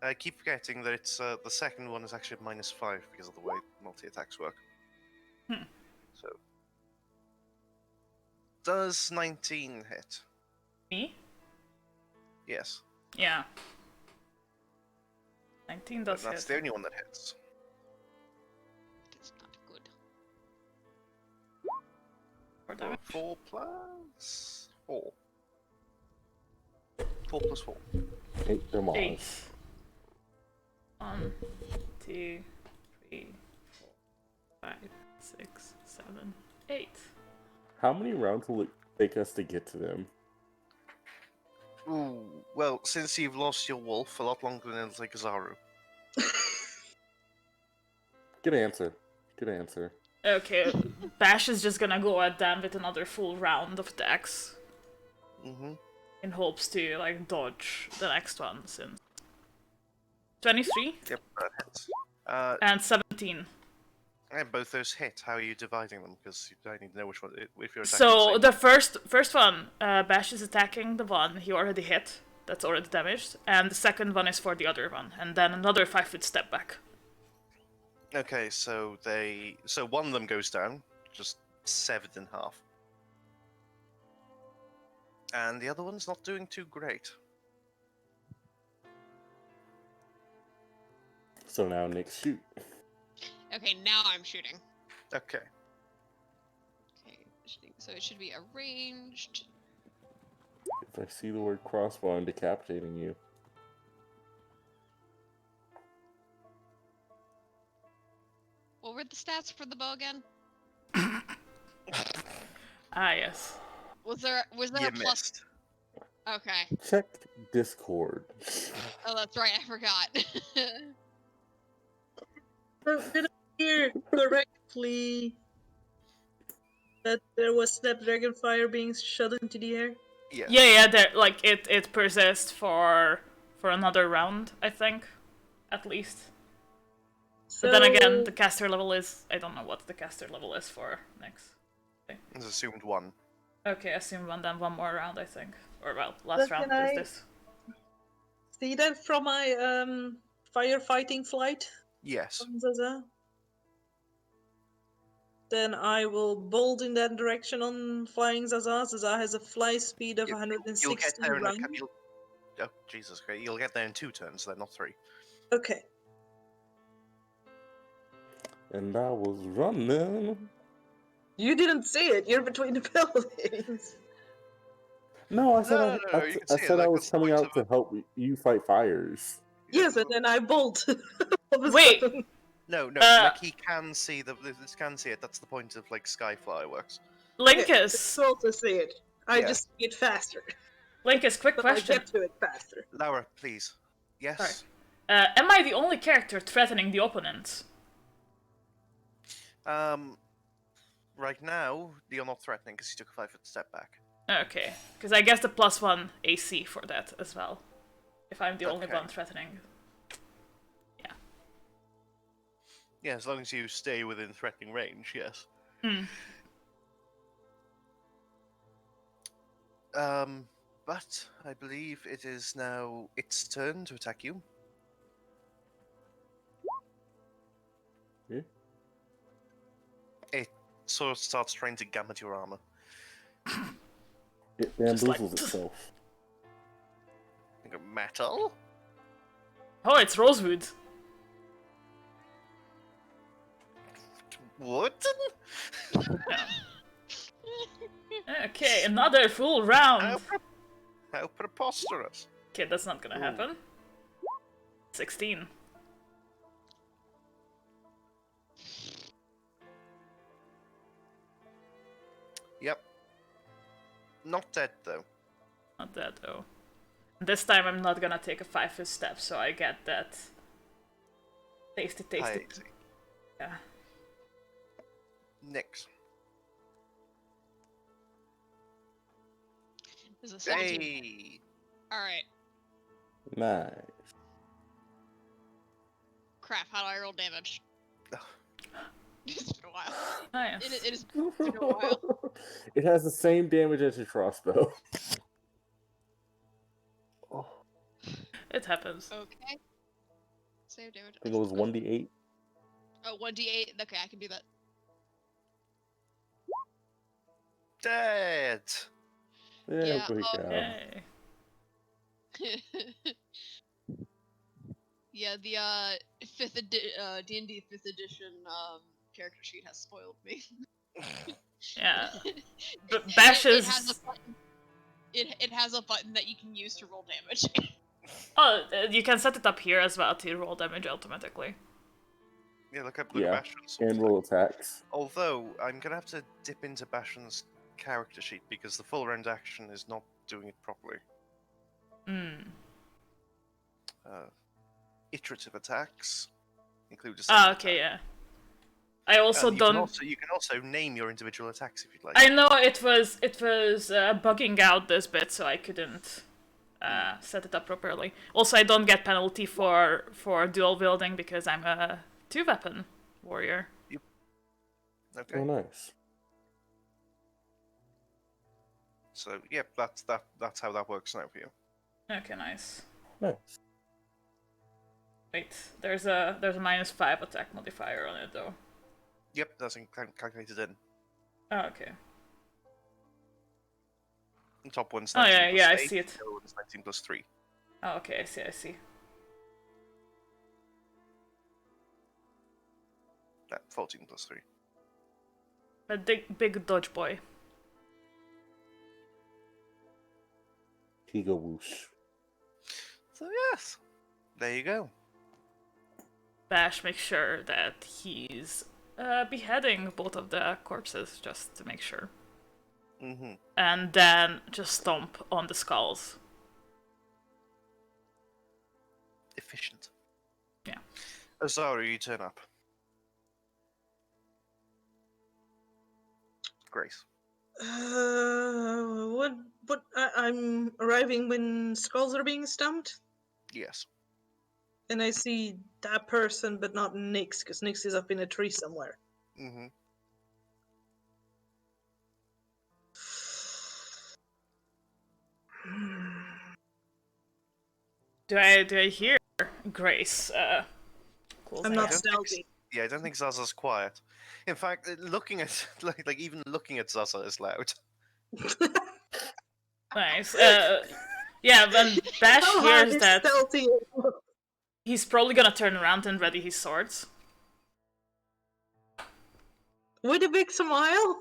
I keep forgetting that it's the second one is actually -5 because of the way multi-attacks work. Hmm. So, does 19 hit? Me? Yes. Yeah. 19 But does that's hit. the only one that hits. It's not good. 4 damage. 4 plus 4. 4 plus 4. 8 damage. 8. 1, 2, 3, 4, 5, 6, 7, 8. How many rounds will it take us to get to them? Ooh, well, since you've lost your wolf, a lot longer than it'll take Azaru. Good answer. Good answer. Okay, Bash is just gonna go at them with another full round of attacks Mm-hmm. in hopes to, like, dodge the next one, since 23 Yep, that hits. and 17. And both those hit. How are you dividing them? Because I need to know which one. If you're attacking So the the first one, Bash is attacking the one he already hit, that's already damaged, and the second one is for the other one, and then another 5-foot step back. Okay, so one of them goes down, just severed in half, and the other one's not doing too great. So now Nick shoot. Okay, now I'm shooting. Okay. Okay, shooting. So it should be arranged. If I see the word crossbow, I'm decapitating you. What were the stats for the bow again? Ah, yes. Was there You a plus? missed. Okay. Check Discord. Oh, that's right. I forgot. Did I hear correctly that there was Snapdragon fire being shot into the air? Yeah. Yeah, like, it persists for another round, I think, at least. But then again, the caster level is... I don't know what the caster level is for next. It's assumed 1. Okay, assume one more round, I think. Or, well, last But round can is I- this. see that from my firefighting flight Yes. from Zaza? Then I will bolt in that direction on flying Zaza. Zaza has a fly speed of You'll get 160 there in round. Oh, Jesus Christ. You'll get there in 2 turns, then, not 3. Okay. And I was running. You didn't see it. You're between the buildings. No, I said No, you can I see it. said I Like, was that's the coming point out to help you fight fires. Yes, and then I bolt. All of a Wait. sudden. No, Uh, like he can see this can see it. That's the point of like sky fireworks. Linkus, You also see it. I Yeah. just see it faster. Quick But I question. get to it faster. Laura, please. Yes. Sorry. Am I the only character threatening the opponent? Right now you're not threatening because you took a 5-foot step back. Okay, because I guess the +1 AC for that as well. If I'm the only Okay. one threatening. Yeah, as long as you stay within threatening range, yes. Hmm. But I believe it is now its turn to attack you. Yeah. It sort of starts trying to gam at your armor. It Just like- bamboozles itself. You go, metal? Oh, it's Rosewood. Wood? Okay, another full round. How preposterous. Okay, that's not gonna happen. 16. Yep. Not dead though. Not that though. This time I'm not gonna take a 5-foot step, so I get that tasty. Tasty. Yeah. Nix. This is a 17. Hey! Alright. Nice. Crap, how do I roll damage? It's been a while. Nice. It has been a while. It has the same damage as your crossbow. Oh, It happens. Okay. Save damage. I think it was 1d8. Oh, 1d8. Okay, I can do that. Dead! Yeah, Yeah, great job. Yay. Yeah, the D&D 5th edition character sheet has spoiled me. Yeah. But It bashes. has a button. It has a button that you can use to roll damage. Oh, you can set it up here as well to roll damage automatically. Yeah, look at Yeah, Bastion's. And roll attacks. Although, I'm gonna have to dip into Bastion's character sheet because the full round action is not doing it properly. Hmm. Iterative attacks include a Ah, second okay, attack. yeah. I also And don't. you can also name your individual attacks if you'd like. I know it was bugging out this bit, so I couldn't set it up properly. Also, I don't get penalty for dual wielding because I'm a 2-weapon warrior. Okay. Oh, nice. So yep, that's how that works now for you. Okay, nice. Nice. Wait, there's a -5 attack modifier on it though. Yep, that's calculated in. Oh, okay. The top one's Oh, 19 yeah, plus yeah, I 8, see it. The other one's 19 plus 3. Oh, okay, I see. Yeah, 14 plus 3. A big dodge boy. He go whoosh. So yes, there you go. Bash makes sure that he's beheading both of the corpses just to make sure. Mm-hmm. And then just stomp on the skulls. Efficient. Yeah. Azara, you turn up. Grace. I'm arriving when skulls are being stumped, Yes. and I see that person, but not Nyx, because Nyx is up in a tree somewhere. Mm-hmm. Do I hear Grace? Closing I'm in? not I don't think stealthy. Yeah, I don't think Zaza's quiet. In fact, looking at like even looking at Zaza is loud. Nice. Yeah, when Bash How hard hears is that, stealthy? he's probably gonna turn around and ready his swords. With a big smile?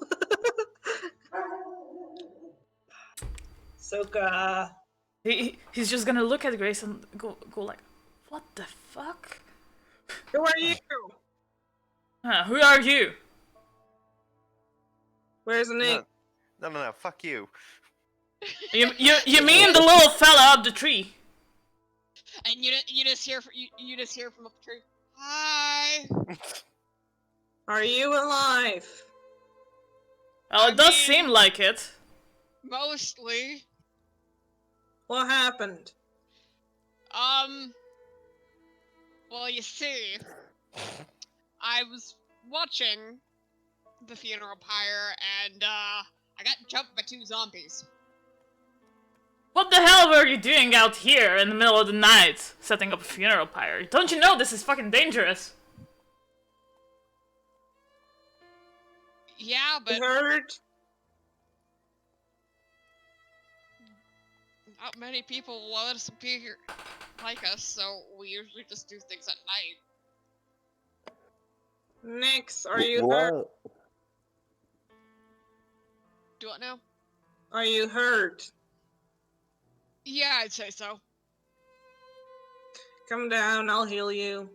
Soka. He's just gonna look at Grace and go like, what the fuck? Who are you? Who are you? Where's Nick? No, fuck you. You mean the little fella up the tree? And you just hear from up the tree. Hi. Are you alive? Well, I it does mean- seem like it. Mostly. What happened? Well, you see, I was watching the funeral pyre, and I got jumped by 2 zombies. What the hell were you doing out here in the middle of the night, setting up a funeral pyre? Don't you know this is fucking dangerous? Yeah, but Heard? not many people let us be here like us, so we usually just do things at night. Nix, are you Well, hurt? Do what now? Are you hurt? Yeah, I'd say so. Come down, I'll heal you.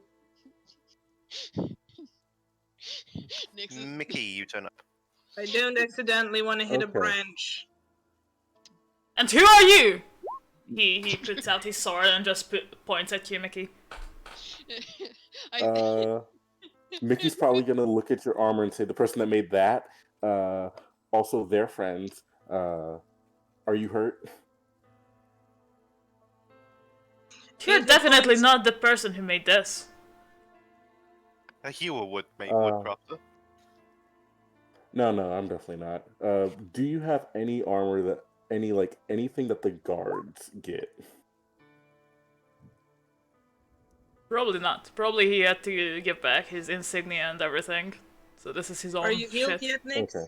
Nixon. Mickey, you turn up. I don't accidentally want to hit a Okay. branch. And who are you? He puts out his sword and just points at you, Mickey. Mickey's probably gonna look at your armor and say, "The person that made that, also their friends. Are you hurt?" You're He definitely points- not the person who made this. A healer would make Uh, would proper. No, I'm definitely not. Do you have any armor that anything that the guards get? Probably not. Probably he had to give back his insignia and everything. So this is his own Are you healed shit. yet, Nix? Okay,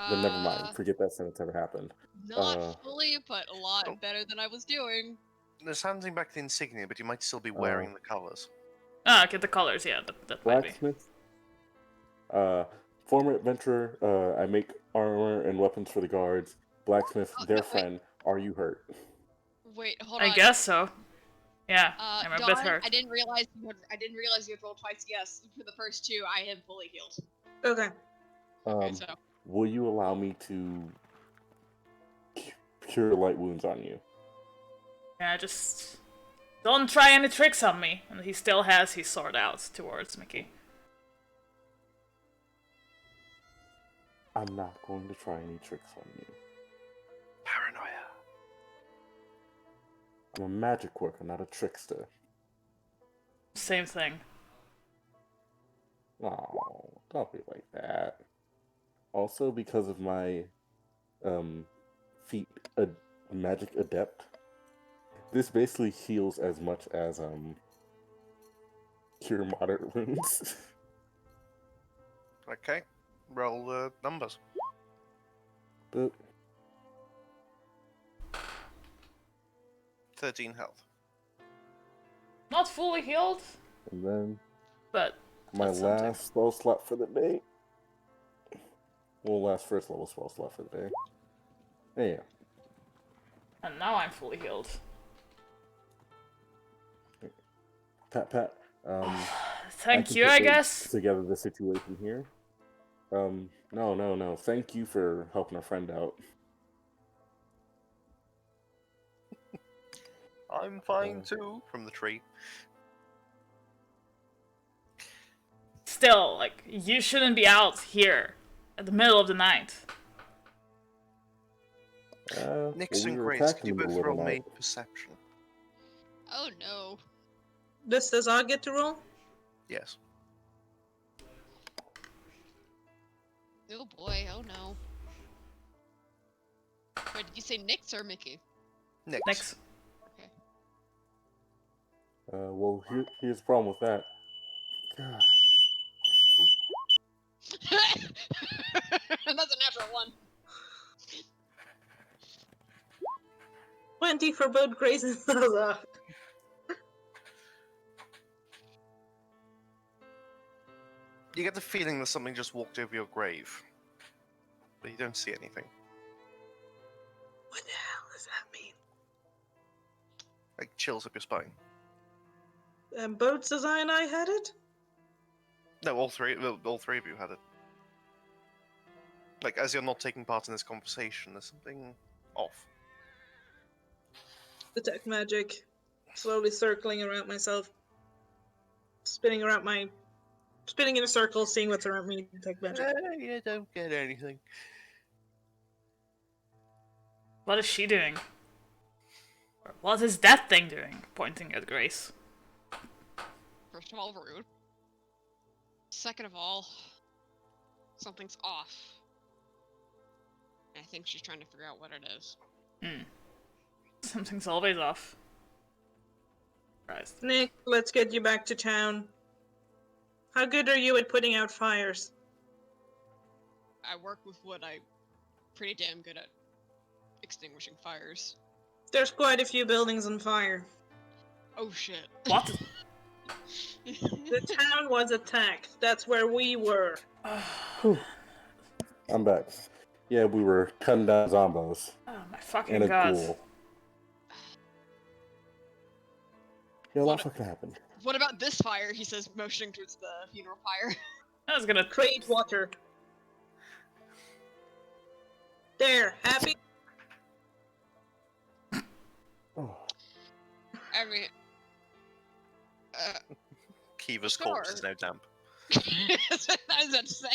then never mind. Forget that sentence ever happened. Not fully, but a lot Oh. better than I was doing. There's handing back the insignia, but you might still be wearing the colours. Ah, okay, the colors, yeah, that might be. Blacksmith. Former adventurer. I make armor and weapons for the guards. Blacksmith, Oh, their no, wait. friend. Are you hurt? Wait, hold on. I guess so. Yeah, I'm a bit Dawn, hurt. I didn't realize you had rolled twice. Yes, for the first 2, I am fully healed. Okay. Okay, so Will you allow me to cure light wounds on you? Yeah, just don't try any tricks on me. And he still has his sword out towards Mickey. I'm not going to try any tricks on you. Paranoia. I'm a magic worker, not a trickster. Same thing. Oh, don't be like that. Also, because of my feat, magic adept, this basically heals as much as cure moderate wounds. Okay, roll the numbers. But 13 health. Not fully healed, and then but my that's something. last spell slot for the day. Well, last first level spell slot for the day. Yeah. And now I'm fully healed. Pat. Thank can you, put I the- guess. Together the situation here. No. Thank you for helping a friend out. I'm fine too, from the tree. Still, like, you shouldn't be out here at the middle of the night. Nix we and were Grace, attacked could in you the both middle roll of the me night. perception? oh no. Does I get to roll? Yes. Oh boy, oh no. Wait, did you say Nix or Mickey? Nix. Next. Well, here's the problem with that. God. That's a natural one. 20 for both Grace and Zaza. You get the feeling that something just walked over your grave, but you don't see anything. What the hell does that mean? Like chills up your spine. Both Zaza and I had it? No, all three of you had it. Like, as you're not taking part in this conversation, there's something off. Detect magic. Slowly circling around myself. Spinning in a circle, seeing what's around me. Detect magic. You don't get anything. What is she doing? Or what is that thing doing? Pointing at Grace. First of all, rude. Second of all, something's off. I think she's trying to figure out what it is. Something's always off. Christ. Nick, let's get you back to town. How good are you at putting out fires? I work with wood. I'm pretty damn good at extinguishing fires. There's quite a few buildings on fire. Oh shit. What? The town was attacked. That's where we were. Whew. I'm back. Yeah, we were cutting down zombos. Oh my fucking And a god. ghoul. Yeah, a lot fucking happened. What about this fire? He says, motioning towards the funeral pyre. I was gonna Create water. There, happy? Oh. I mean, Kiva's corpse is Sure. now damp. that's what I was about to say.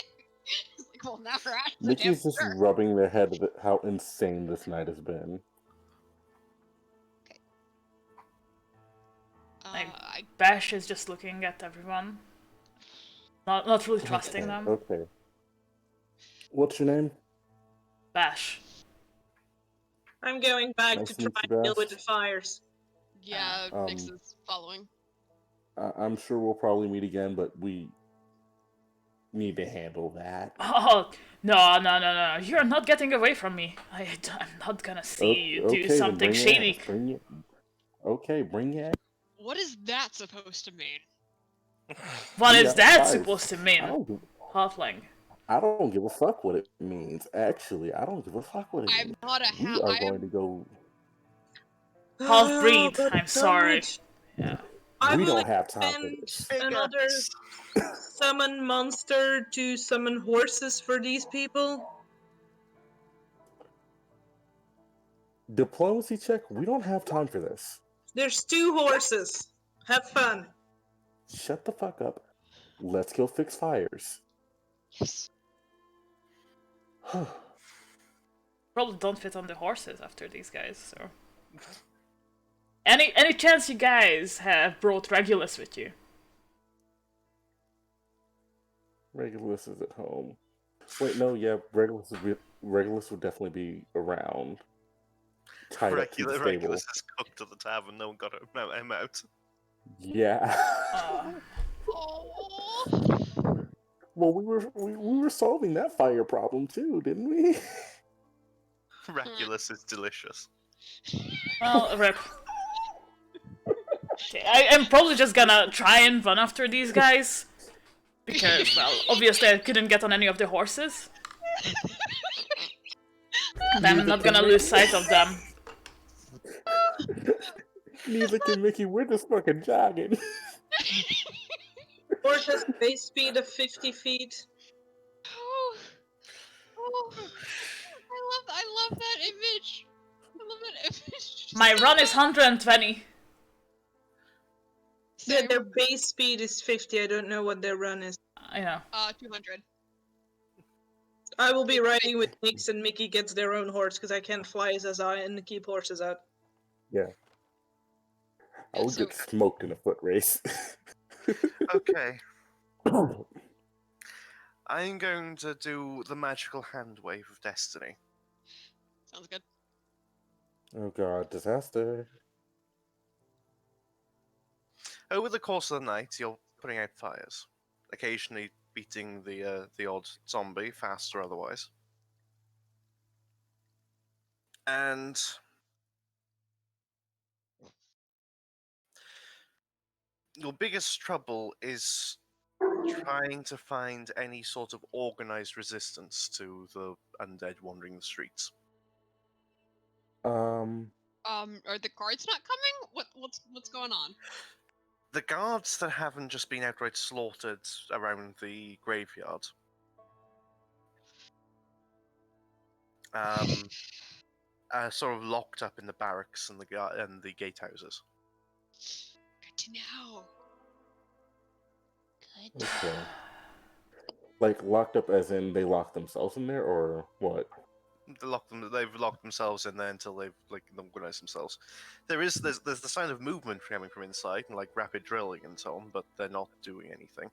It's like, well, now we're actually Nikki's just sure. rubbing their head at how insane this night has been. Bash is just looking at everyone. Not really trusting them. Okay. What's your name? Bash. I'm going back Nice to to meet try you, and deal Bash. with the fires. Yeah, Um, Nix is following. I'm sure we'll probably meet again, but we need to handle that. Oh, no. You're not getting away from me. I'm not gonna see you do then something bring your shady. ass, bring your ass. What is that supposed to mean? What We is got that fires. supposed to mean? I don't give a fuck what it means. Actually, I don't give a fuck what it I'm means. not a We are going to go. Half-breed, but I'm sorry. God. Yeah. I We will don't have time for expend this. another summon monster to summon horses for these people. Diplomacy check. We don't have time for this. There's 2 horses. Have fun. Shut the fuck up. Let's go fix fires. Yes. Probably don't fit on the horses after these guys, so. Any chance you guys have brought Regulus with you? Regulus is at home. Wait, no, yeah, Regulus would definitely be around. Tied up to the stable. Regulus is cooked at the tavern. No one got him out. Yeah. Oh. Well, we were solving that fire problem too, didn't we? Regulus is delicious. Well, rip. Okay, I am probably just gonna try and run after these guys. Because, well, obviously I couldn't get on any of the horses. And I'm not gonna lose sight of them. Neither can Mickey. We're just fucking jogging. Horse has base speed of 50 feet. Oh. I love that image. I love that image. My run is 120. Same. Their base speed is 50. I don't know what their run is. I know. 200. I will be riding with Nix and Mickey gets their own horse because I can't fly as I and keep horses out. Yeah. I would So- get smoked in a foot race. Okay. I'm going to do the magical hand wave of destiny. Sounds good. Oh god, disaster. Over the course of the night, you're putting out fires, occasionally beating the odd zombie, fast or otherwise. And your biggest trouble is trying to find any sort of organized resistance to the undead wandering the streets. Are the guards not coming? What's going on? The guards that haven't just been outright slaughtered around the graveyard are sort of locked up in the barracks and the gatehouses. Good to know. Good. Okay. Like locked up as in they locked themselves in there, or what? They've locked themselves in there until they've organized themselves. There's the sign of movement coming from inside, and like rapid drilling and so on, but they're not doing anything.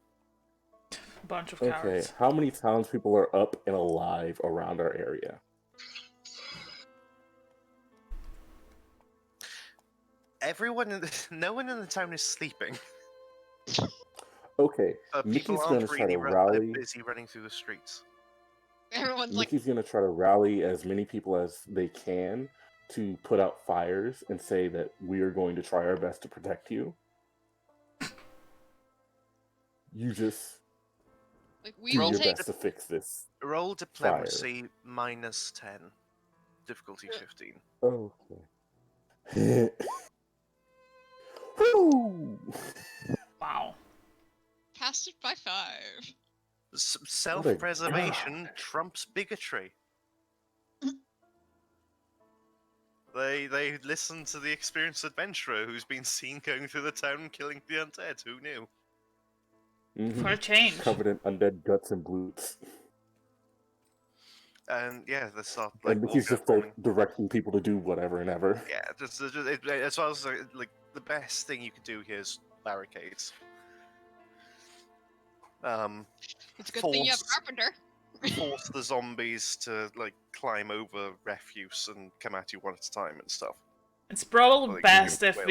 Bunch of Okay, cowards. how many townspeople are up and alive around our area? No one in the town is sleeping. Okay, People Nikki's aren't gonna try really to rally. busy running through the streets. Everyone's like, Nikki's gonna try to rally as many people as they can to put out fires and say that we are going to try our best to protect you. You just we do will your take. best to fix this. Roll diplomacy -10, difficulty 15. Okay. Woo! Wow. Passed it by 5. Self-preservation trumps bigotry. They listen to the experienced adventurer who's been seen going through the town and killing the undead. Who knew? Mhm. For a change. Covered in undead guts and boots. And yeah, they start And Nikki's just forming. directing people to do whatever and ever. Yeah, as well as the best thing you could do here is barricades. It's a good thing you have a carpenter. Force the zombies to climb over refuse and come at you one at a time and stuff. It's probably Like, best you if wail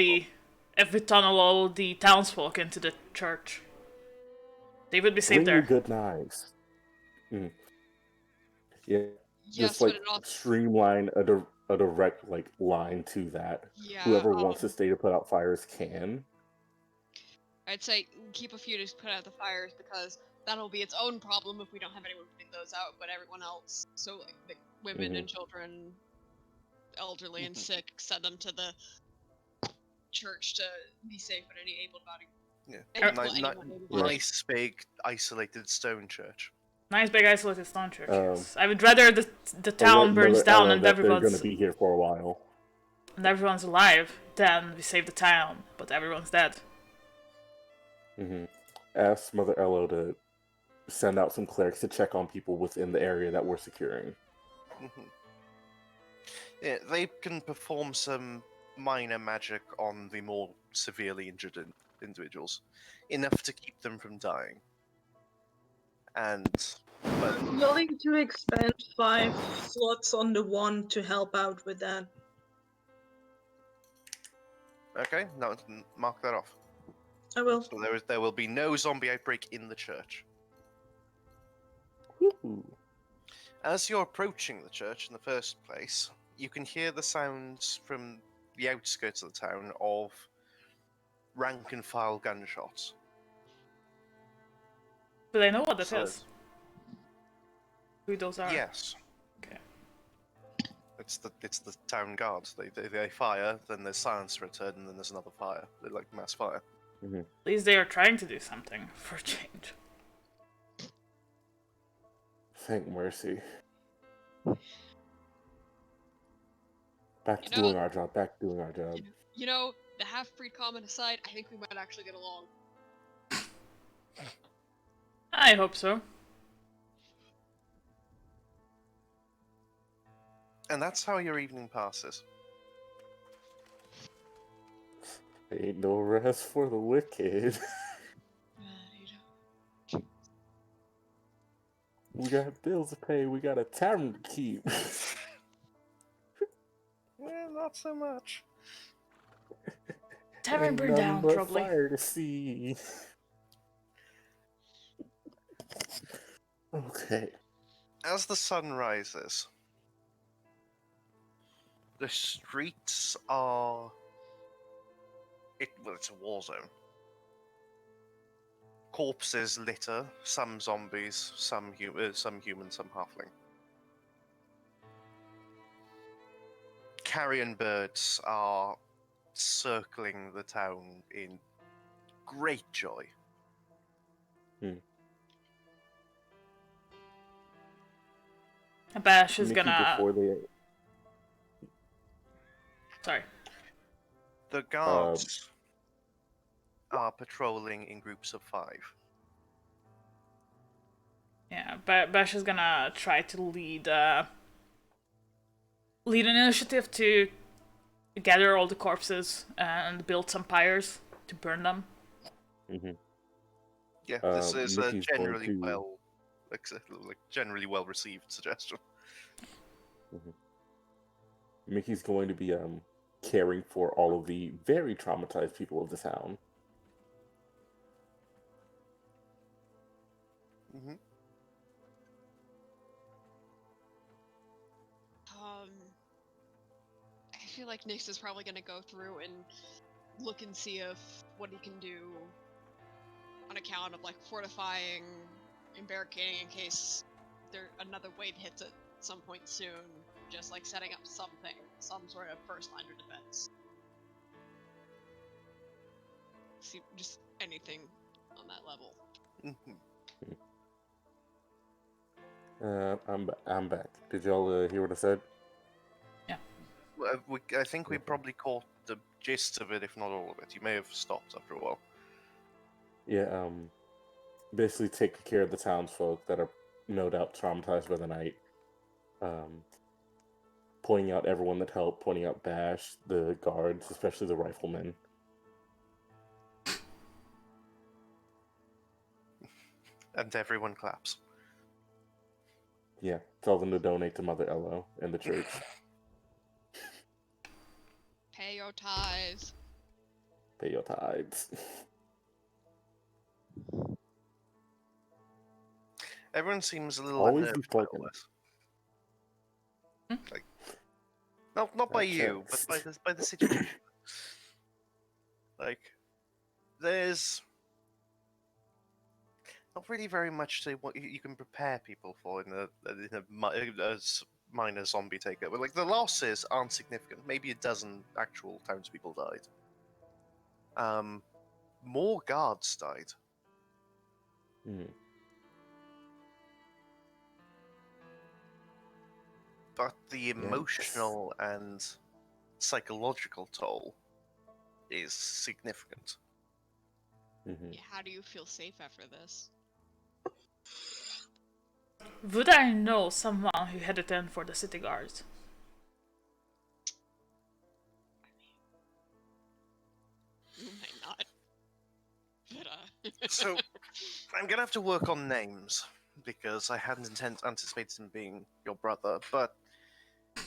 we tunnel all the townsfolk into the church. They would be safe Bring your there. good knives. Yeah, Yes, just but it also. streamline a direct line to that. Yeah. Whoever wants to stay to put out fires can. I'd say keep a few to put out the fires because that'll be its own problem if we don't have anyone putting those out, but everyone else, so the women and children, elderly and sick, send them to the church to be safe at any able-bodied. Yeah, nice big isolated stone church. Nice big isolated stone church. Yes. I would rather the town let burns Mother down Ella and that they're everyone's gonna be here for a while. alive than we save the town, but everyone's dead. Ask Mother Ella to send out some clerics to check on people within the area that we're securing. Yeah, they can perform some minor magic on the more severely injured individuals, enough to keep them from dying. But I'm willing to expend 5 slots on the one to help out with that. okay, now mark that off. I will. So there will be no zombie outbreak in the church. Woo-hoo. As you're approaching the church in the first place, you can hear the sounds from the outskirts of the town of rank and file gunshots. Do they know what that So- is? Who those are? Yes. Okay. It's the town guards. They fire, then there's silence return, and then there's another fire. They're like mass fire. At least they are trying to do something for a change. Thank mercy. Back to You know- doing our job. Back to doing our job. You know, the half-breed comment aside, I think we might actually get along. I hope so. And that's how your evening passes. Ain't no rest for the wicked. We got bills to pay. We got a tavern to keep. Not so much. tavern Ain't burned nothing down, but probably. fire to see. Okay. As the sun rises, the streets are. Well, it's a war zone. Corpses litter, some zombies, some human, some halfling. Carrion birds are circling the town in great joy. Bash is Mickey, gonna. before they Sorry. The guards are patrolling in groups of 5. Yeah, Bash is gonna try to lead an initiative to gather all the corpses and build some pyres to burn them. Yeah, this is a Mickey's going generally to- generally well received suggestion. Mickey's going to be caring for all of the very traumatized people of the town. Mm-hmm. I feel like Nyx is probably gonna go through and look and see if what he can do on account of like fortifying and barricading in case another wave hits at some point soon. Just like setting up something, some sort of first line of defense. See, just anything on that level. I'm back. Did y'all hear what I said? I think we probably caught the gist of it, if not all of it. You may have stopped after a while. Yeah, basically taking care of the townsfolk that are no doubt traumatized by the night. Pointing out everyone that helped, pointing out Bash, the guards, especially the riflemen. And everyone claps. Yeah, tell them to donate to Mother Elo and the church. Pay your tithes. Pay your tithes. Everyone seems a little Always unnerved be by all plugging. this. Like, not by That you, checks. but by the situation. Like, there's not really very much to what you can prepare people for in a minor zombie takeover. Like, the losses aren't significant. Maybe a dozen actual townspeople died. More guards died. But the emotional and psychological toll is significant. Yeah, how do you feel safe after this? Would I know someone who headed in for the city guards? You might not. But, So, I'm gonna have to work on names, because I hadn't anticipated him being your brother, but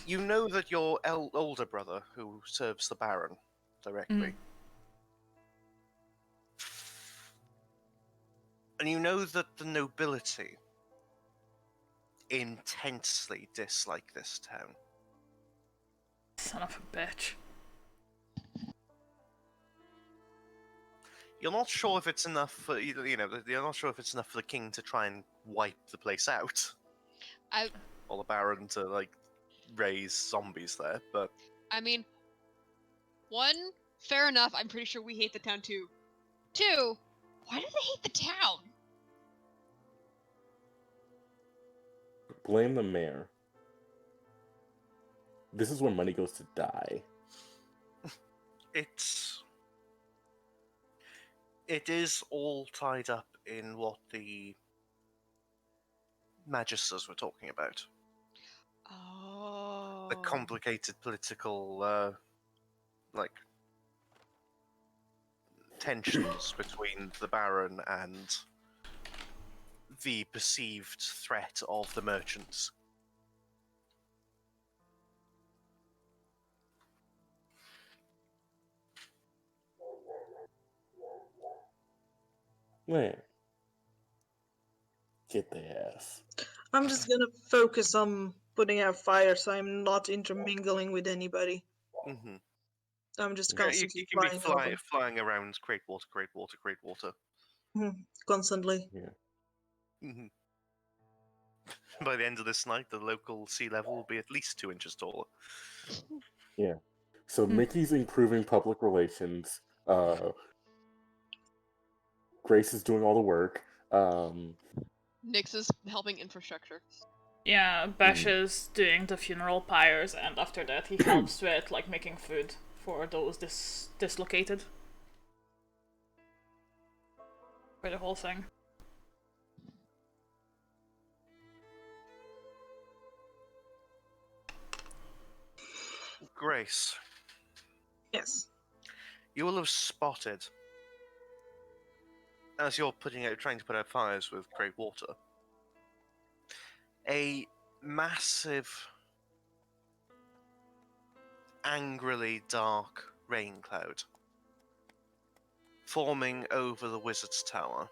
you know that your older brother, who serves the Baron directly, and you know that the nobility intensely dislike this town. Son of a bitch. You're not sure if it's enough for you're not sure if it's enough for the king to try and wipe the place out, or the Baron to like raise zombies there. But I mean, 1, fair enough. I'm pretty sure we hate the town too. 2, why do they hate the town? Blame the mayor. This is where money goes to die. It is all tied up in what the magisters were talking about. Oh. The complicated political, like, tensions between the Baron and the perceived threat of the merchants. Man. Get the ass. I'm just gonna focus on putting out fire, so I'm not intermingling with anybody. Mm-hmm. I'm just Yeah, constantly you can be flying over. flying around Great Water, Great Water, Great Water. Constantly. Yeah. Mm-hmm. By the end of this night, the local sea level will be at least 2 inches taller. Yeah. So Mickey's improving public relations. Grace is doing all the work. Nyx is helping infrastructure. Yeah, Bash is doing the funeral pyres, and after that he helps with like making food for those dislocated. For the whole thing. Grace, Yes. you will have spotted, as you're trying to put out fires with Great Water, a massive, angrily dark rain cloud forming over the Wizard's Tower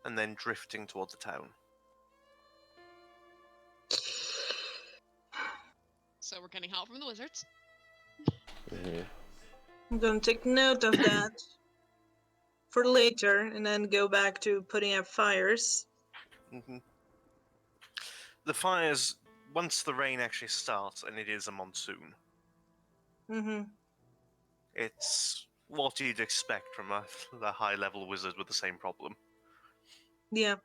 and then drifting toward the town. So we're getting help from the wizards. Mhm. I'm gonna take note of that for later, and then go back to putting out fires. Mm-hmm. The fires, once the rain actually starts, and it is a monsoon, Mm-hmm. it's what you'd expect from a high-level wizard with the same problem. Yeah.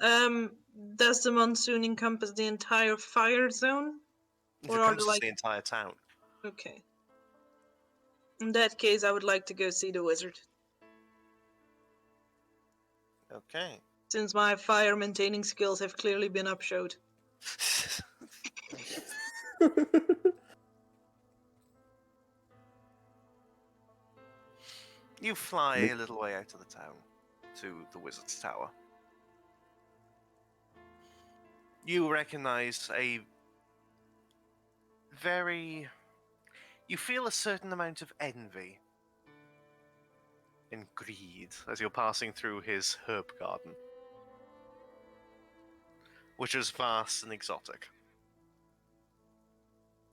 Does the monsoon encompass the entire fire zone? It Or are encompasses there, like... the entire town. Okay. In that case, I would like to go see the wizard. Okay. Since my fire maintaining skills have clearly been upshowed. You fly a little way out of the town to the Wizard's Tower. You recognize you feel a certain amount of envy and greed as you're passing through his herb garden, which is vast and exotic.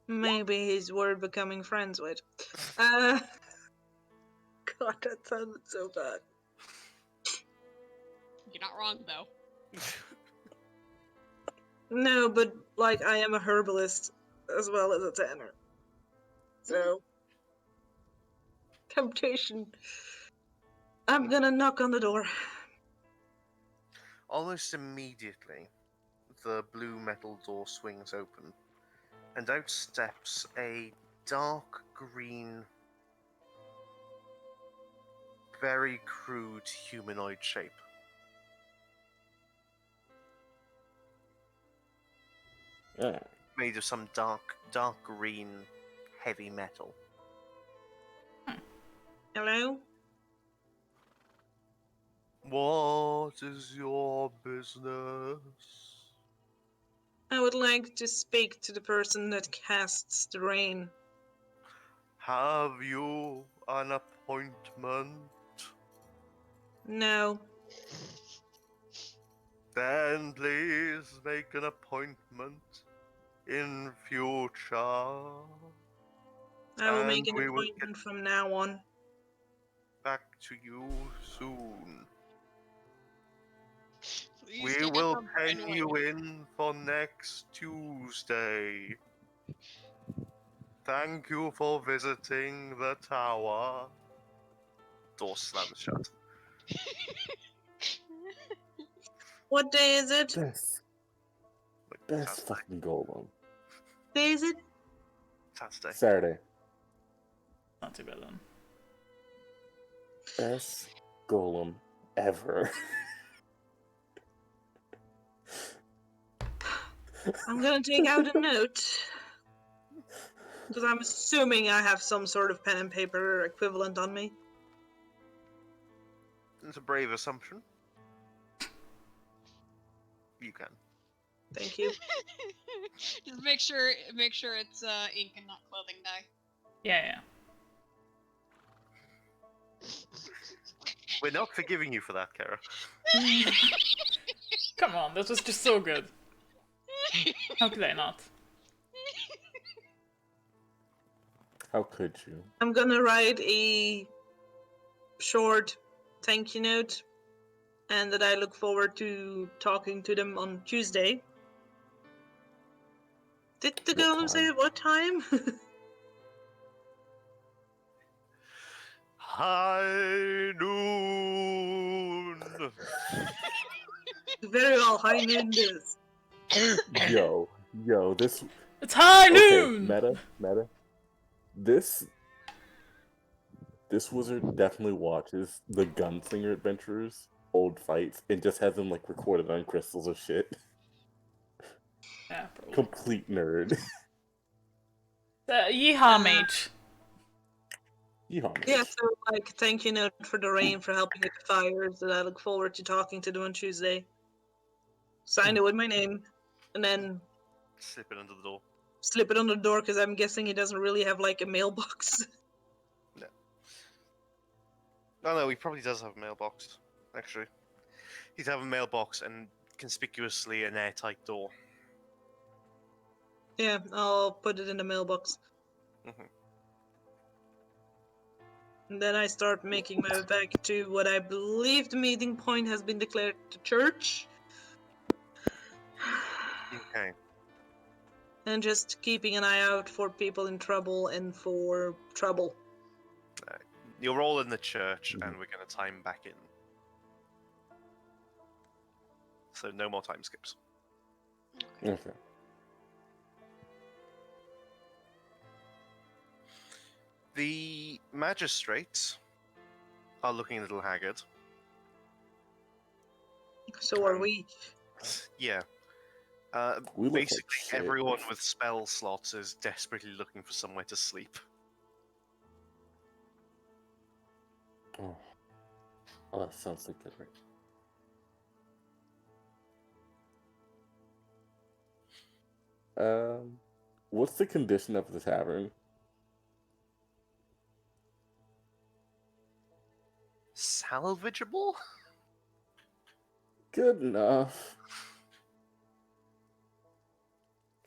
Maybe he's worth becoming friends with. God, that sounded so bad. You're not wrong though. No, but, like, I am a herbalist as well as a tanner. So... temptation. I'm gonna knock on the door. Almost immediately, the blue metal door swings open, and out steps a dark green, very crude humanoid shape. Yeah. Made of some dark green, heavy metal. Hello? What is your business? I would like to speak to the person that casts the rain. Have you an appointment? No. Then please make an appointment in future. I will make And an we will get appointment from now on. back to you soon. Please We take will us on pen anyway. you in for next Tuesday. Thank you for visiting the tower. Door slams shut. What day is it? Best fucking golem. Day is it? Saturday. Saturday. Not too bad then. Best golem ever. I'm gonna take out a note. Because I'm assuming I have some sort of pen and paper equivalent on me. It's a brave assumption. You can. Thank you. Just make sure it's ink and not clothing dye. Yeah. We're not forgiving you for that, Kara. Come on, that was just so good. How could I not? How could you? I'm gonna write a short thank you note, and that I look forward to talking to them on Tuesday. Did the What golem say time? at what time? High noon. Very well, high noon this. Yo, this. It's high Okay, noon! meta. This wizard definitely watches the Gunslinger Adventurers old fights and just has them like recorded on crystals of shit. Yeah, probably. Complete nerd. Yeehaw, mage. Yeehaw, Yeah, mate. so like thank you note for the rain for helping with the fires, that I look forward to talking to them on Tuesday. Sign it with my name, and then Slip it under the door. slip it under the door because I'm guessing he doesn't really have like a mailbox. Oh no, he probably does have a mailbox. Actually, he'd have a mailbox and conspicuously an airtight door. Yeah, I'll put it in the mailbox. Mhm. And then I start making my way back to what I believe the meeting point has been declared to church. Okay. And just keeping an eye out for people in trouble and for trouble. You're all in the church, Mhm. and we're going to time back in. So no more time skips. Okay. The magistrates are looking a little haggard. So are we. Yeah. We look like Basically, shit. everyone with spell slots is desperately looking for somewhere to sleep. Oh, that sounds like good, right? What's the condition of the tavern? Salvageable? Good enough.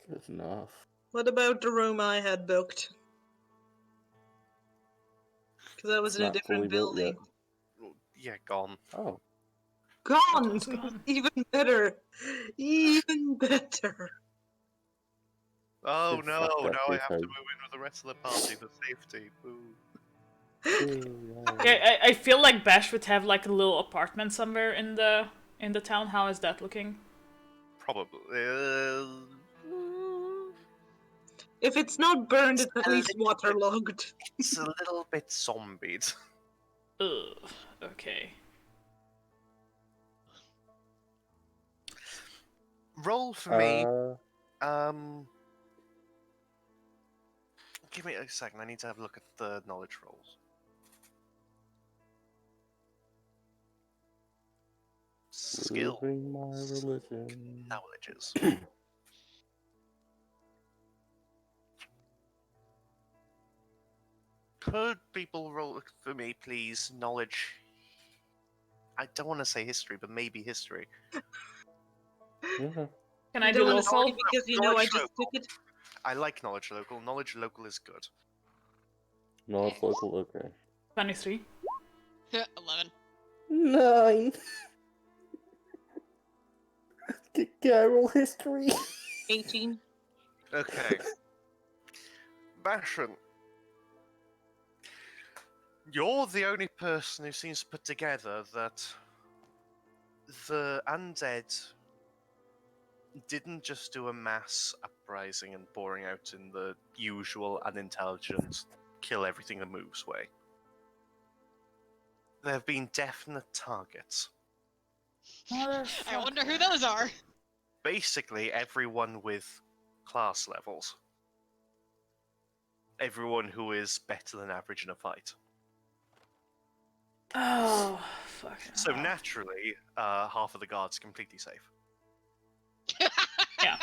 Good enough. What about the room I had booked? Because I was It's in a not fully different built yet. building. Yeah, gone. Oh, Gone! It's gone. Even better! Even better! Oh Good no, fuck now that I have to dickhead. move in with the rest of the party for safety. Boo. Okay, I feel like Bash would have like a little apartment somewhere in the town. How is that looking? Probably. If it's not burned, it's at least waterlogged. It's a little bit zombied. Ugh. Okay. Roll for me. Uh, Give me a second. I need to have a look at the knowledge rolls. Skill Proving my religion. knowledges. Could people roll for me, please? Knowledge. I don't want to say history, but maybe history. Okay. Can I You do don't wanna local? say because you know I Knowledge just local. took it. I like knowledge local. Knowledge local is good. No, it's local. Okay. 23. 11. 9. Carol history. 18. Okay. Bashan. You're the only person who seems to put together that the undead didn't just do a mass uprising and pouring out in the usual unintelligent, kill everything that moves way. There have been definite targets. I wonder who those are. Basically, everyone with class levels. Everyone who is better than average in a fight. Oh, fuck. So naturally, half of the guards completely safe. Yeah.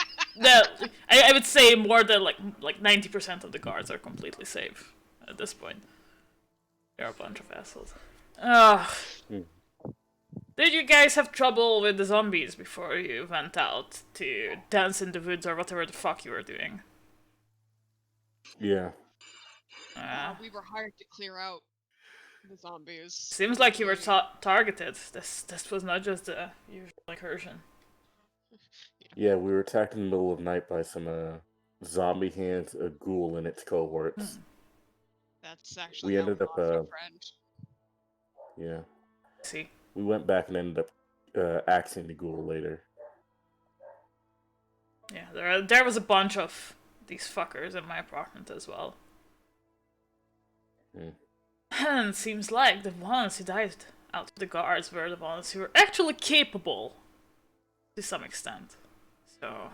I would say more than like 90% of the guards are completely safe at this point. They're a bunch of assholes. Ugh. Hmm. Did you guys have trouble with the zombies before you went out to dance in the woods or whatever the fuck you were doing? Yeah. We were hired to clear out the zombies. Seems like you were Luckily- targeted. This was not just a usual incursion. Yeah, we were attacked in the middle of the night by some zombie hands, a ghoul, and its cohorts. That's actually We how ended we up, lost our friend. Yeah. See? We went back and ended up axing the ghoul later. Yeah, there was a bunch of these fuckers in my apartment as well. Hmm. And seems like the ones who died out of the guards were the ones who were actually capable to some extent. So,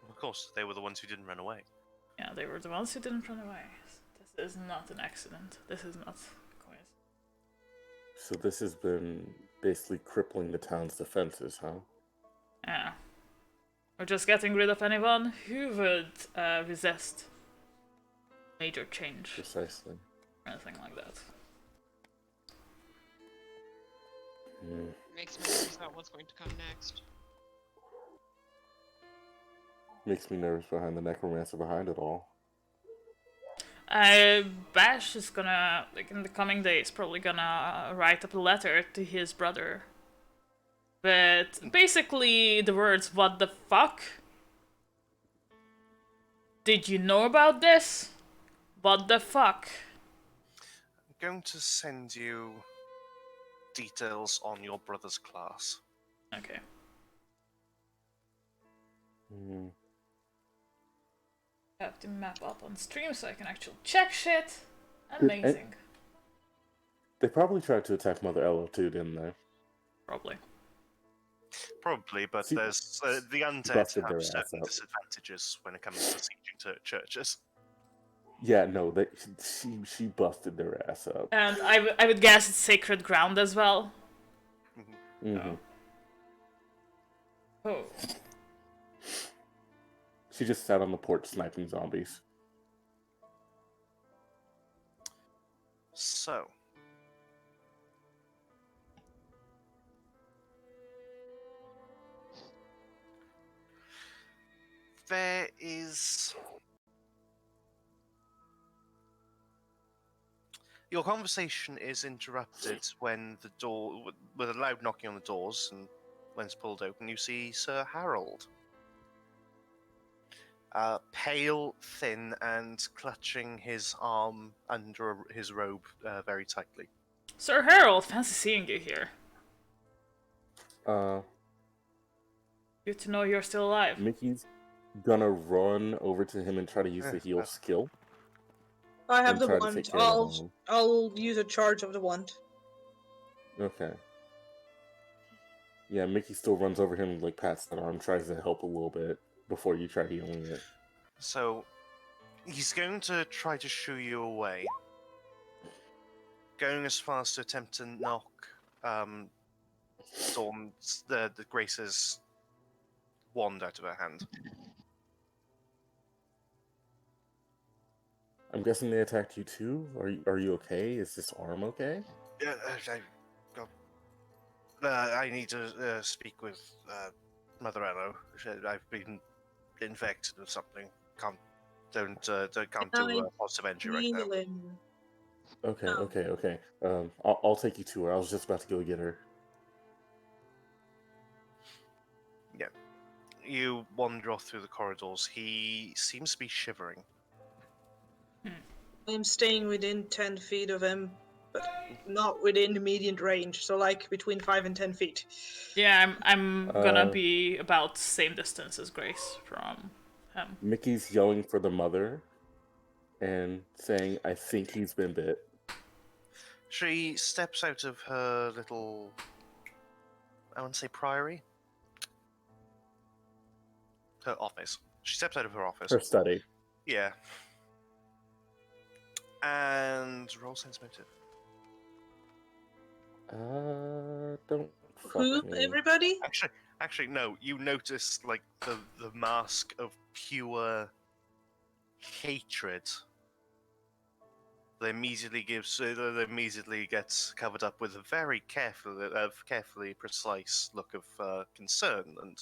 Of course, they were the ones who didn't run away. yeah, they were the ones who didn't run away. This is not an accident. This is not coincidence. So this has been basically crippling the town's defenses, huh? Yeah. We're just getting rid of anyone who would resist major change Precisely. or anything like that. Hmm. Makes me nervous about what's going to come next. Makes me nervous behind the necromancer behind it all. Bash is gonna, like in the coming days, probably gonna write up a letter to his brother. But basically, the words, "What the fuck? Did you know about this? What the fuck?" I'm going to send you details on your brother's class. Okay. Hmm. I have to map up on stream so I can actually check shit. Amazing. They probably tried to attack Mother Ella too, didn't they? Probably. Probably, but See- there's the undead busted their have ass certain up. disadvantages when it comes to sieging churches. Yeah, no, she busted their ass up. And I would guess it's sacred ground as well. Hmm. Oh. She just sat on the porch sniping zombies. So, there is your conversation is interrupted when the door, with a loud knocking on the doors, and when it's pulled open, you see Sir Harold. Pale, thin, and clutching his arm under his robe very tightly. Sir Harold, fancy seeing you here. Good to know you're still alive. Mickey's gonna run over to him and try to use the heal skill. I have And the try to wand. take care of him. I'll use a charge of the wand. Okay. Yeah, Mickey still runs over him and like pats that arm, tries to help a little bit before you try healing it. So, he's going to try to shoo you away. Going as far as to attempt to knock Dawn's, the Grace's wand out of her hand. I'm guessing they attacked you too? Are you okay? Is this arm okay? I need to speak with Mother Elo. I've been infected with something. Can't do a positive entry right now. Healing. Okay, Oh. okay. I'll take you to her. I was just about to go get her. You wander off through the corridors. He seems to be shivering. I'm staying within 10 feet of him, but not within immediate range, so like between 5 and 10 feet. Yeah, I'm gonna be about the same distance as Grace from him. Mickey's yelling for the mother and saying, I think he's been bit. She steps out of her little, I want to say priory? Her office. She steps out of her office. Her study. Yeah. And roll sense motive. Don't fuck Who? me. Everybody? Actually, no. You notice like the mask of pure hatred They immediately gets covered up with a very carefully precise look of concern and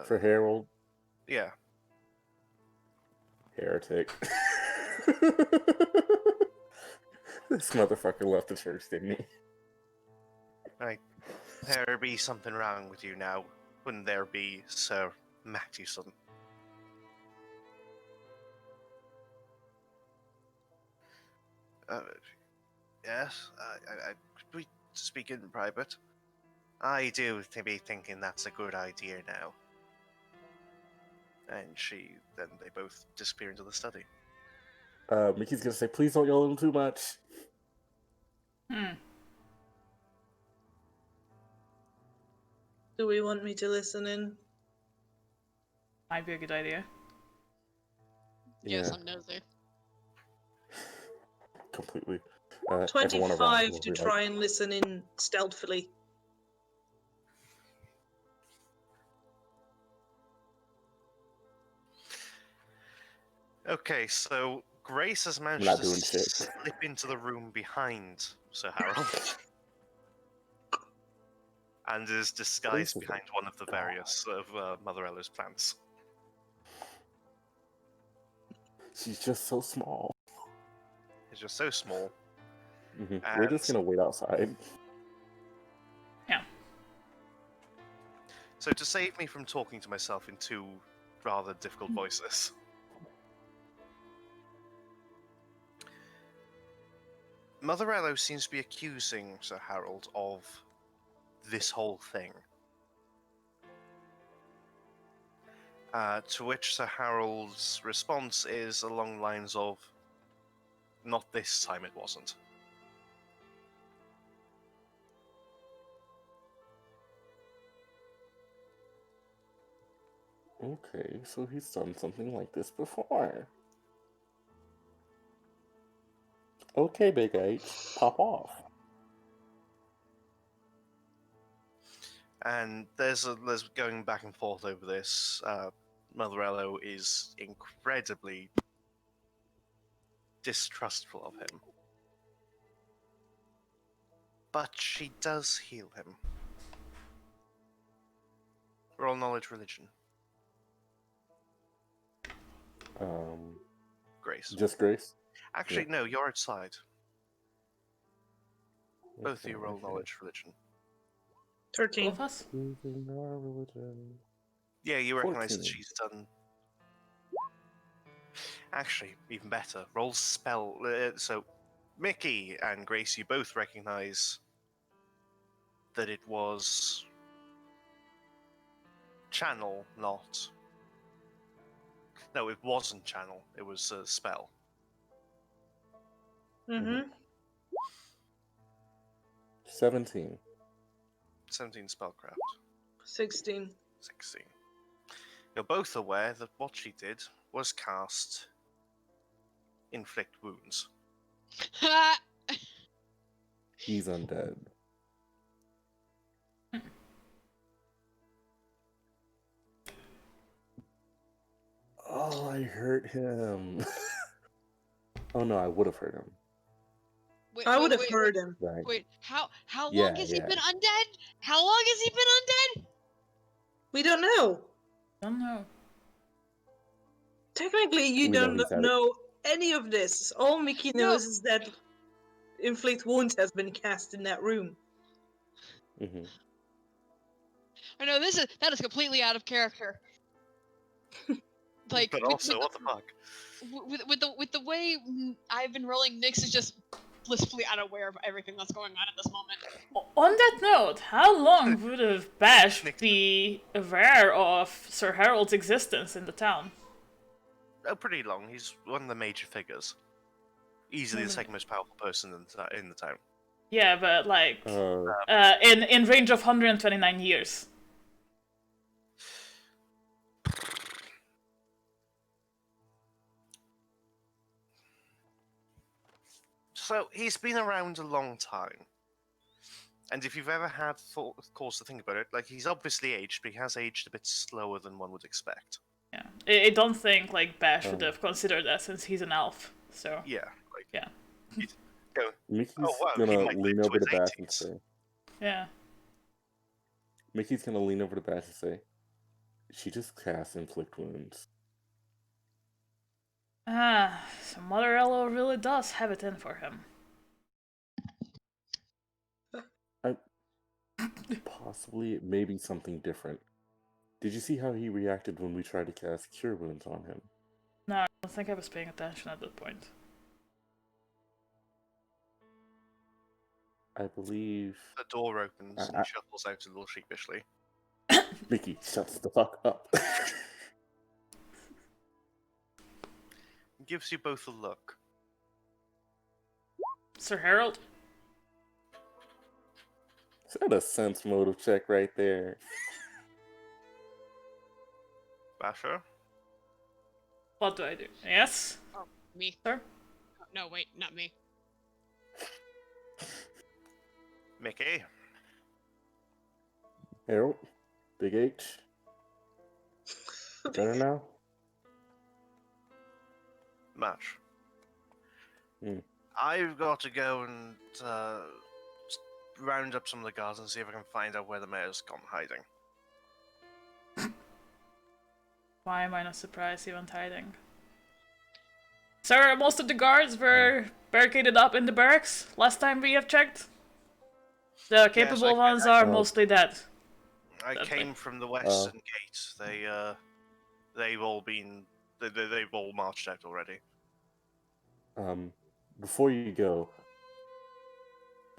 For Harold, yeah. heretic. This motherfucker left the church, didn't he? Right. There be something wrong with you now. Wouldn't there be, Sir Matthewson? Yes, we speak in private. I do be thinking that's a good idea now. And then they both disappear into the study. Mickey's gonna say, please don't yell at him too much. Do we want me to listen in? Might be a good idea. Yes, Yeah. I'm nosy. Completely. Everyone around 25 will to be try and listen in stealthily. Okay, so Grace has managed not to doing shit. slip into the room behind Sir Harold. And is disguised Grace is behind one of the various of Mother Ella's plants. She's just so small. It's just so small. We're just gonna wait outside. Yeah. So to save me from talking to myself in two rather difficult voices, Mother Ella seems to be accusing Sir Harold of this whole thing. To which Sir Harold's response is along the lines of, "Not this time it wasn't." Okay, so he's done something like this before. Okay, Big H, pop off. And there's going back and forth over this. Mother Ella is incredibly distrustful of him. But she does heal him. Roll knowledge religion. Grace. Just Grace? Actually, no, you're outside. Both of Okay, you roll okay. knowledge religion. All 13. of us? Choosing our religion. Yeah, you recognize that 14. she's done. Actually, even better. Roll spell. So, Mickey and Grace, you both recognize that it was channel, not. No, it wasn't channel. It was a spell. Mm-hmm. 17. 17 spellcraft. 16. 16. You're both aware that what she did was cast inflict wounds. He's undead. Oh, I hurt him. Oh no, I would have hurt him. Wait, I wait, would have wait, heard him. Right. Wait, how long Yeah, has he yeah. been undead? How long has he been undead? We don't know. Don't know. Technically, you We know don't he's had it. know any of this. All Mickey No. knows is that inflict wounds has been cast in that room. Mm-hmm. I know that is completely out of character. Like, But also, what the fuck? with the way I've been rolling, Nyx is just blissfully unaware of everything that's going on at this moment. On that note, how long would have Bash be aware of Sir Harold's existence in the town? Oh, pretty long. He's one of the major figures. Easily the second most powerful person in the town. Yeah, but like Uh, in range of 129 years. So he's been around a long time. And if you've ever had cause to think about it, like he's obviously aged, but he has aged a bit slower than one would expect. Yeah. I don't think, like, Bash would have considered that since he's an elf, so... Yeah, like Yeah. he's going, Mickey's wow, he gonna might lean live to over to his Bash and 80s. say, Yeah. Mickey's gonna lean over to Bash and say, she just cast inflict wounds. Ah, so Mother Elo really does have it in for him. Possibly it may be something different. Did you see how he reacted when we tried to cast cure wounds on him? No, I don't think I was paying attention at that point. I believe The door opens and he shuffles out a little sheepishly. Mickey shuts the fuck up. Gives you both a look. Sir Harold? Is that a sense motive check right there? Basher? What do I do? Yes? Oh, me. Sir? Oh, no, wait, not me. Mickey? Harold? Big H? Better now? Mash. Hmm. I've got to go and round up some of the guards and see if I can find out where the mayor's gone hiding. Why am I not surprised he went hiding? Sir, most of the guards were barricaded up in the barracks last time we have checked. The capable ones are mostly dead. I came from the western gate. They've all been... They've all marched out already. Before you go,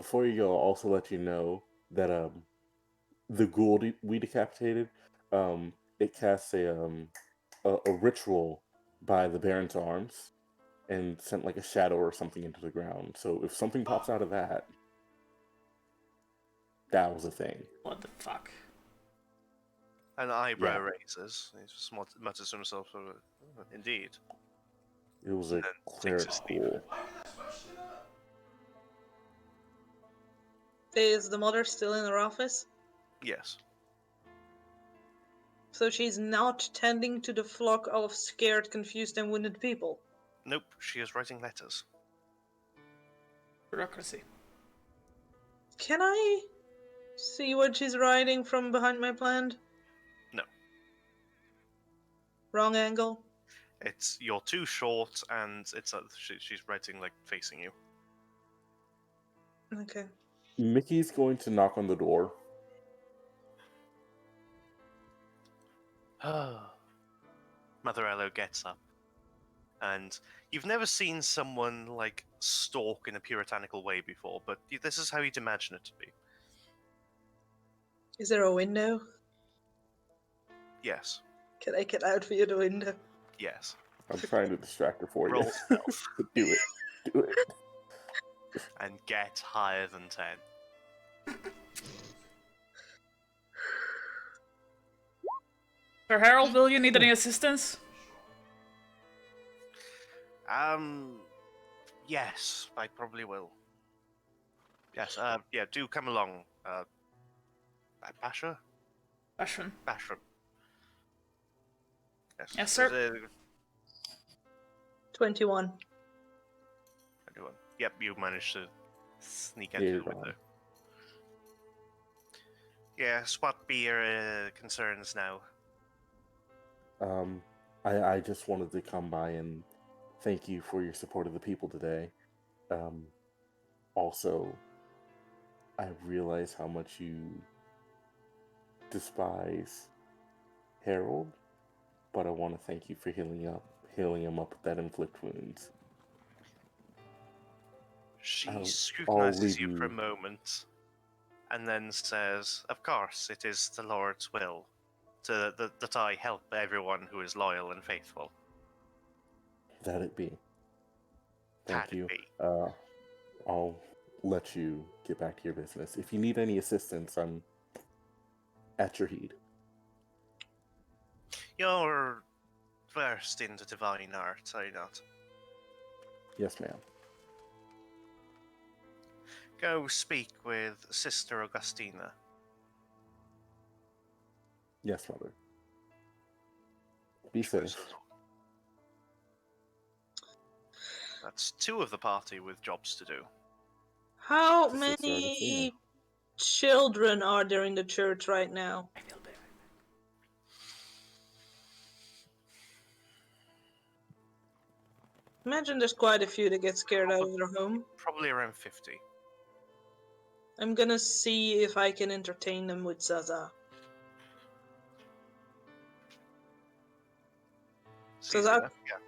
I'll also let you know that the ghoul we decapitated, it casts a ritual by the Baron's arms and sent like a shadow or something into the ground. So if something pops out of that, that was a thing. What the fuck? An eyebrow raises. He just mutters to himself, indeed. It was a And cleric takes his leave. ghoul. Is the mother still in her office? Yes. So she's not tending to the flock of scared, confused, and wounded people? Nope, she is writing letters. Bureaucracy. Can I see what she's writing from behind my plant? No. Wrong angle? You're too short, and she's writing like facing you. Okay. Mickey's going to knock on the door. Mother Elo gets up, and you've never seen someone like stalk in a puritanical way before, but this is how you'd imagine it to be. Is there a window? Yes. Can I get out via the window? Yes. I'm trying to distract her for Roll you. stealth. Do it. Do it. And get higher than 10. Sir Harold, will you need any assistance? Yes, I probably will. Yes, yeah, do come along. Basher? Ashwin. Bashram. Yes. Yes, sir. 21. Anyone? Yep, you managed to sneak Yeah, into you're the window. gone. Yes, what be your concerns now? I just wanted to come by and thank you for your support of the people today. Also, I realize how much you despise Harold, but I want to thank you for healing him up with that inflict wounds. She I'll scrutinizes leave you for a you- moment, and then says, "Of course, it is the Lord's will that I help everyone who is loyal and faithful." That it be. Thank That it you. be. I'll let you get back to your business. If you need any assistance, I'm at your heed. You're versed in the divine art, are you not? Yes, ma'am. Go speak with Sister Augustina. Yes, mother. Be choices. safe. That's 2 of the party with jobs to do. How Just like Sarah Cena. many children are there in the church right now? I feel bad. Imagine there's quite a few that get scared out of their home. Probably around 50. I'm gonna see if I can entertain them with Zaza. So Easy that enough, yeah.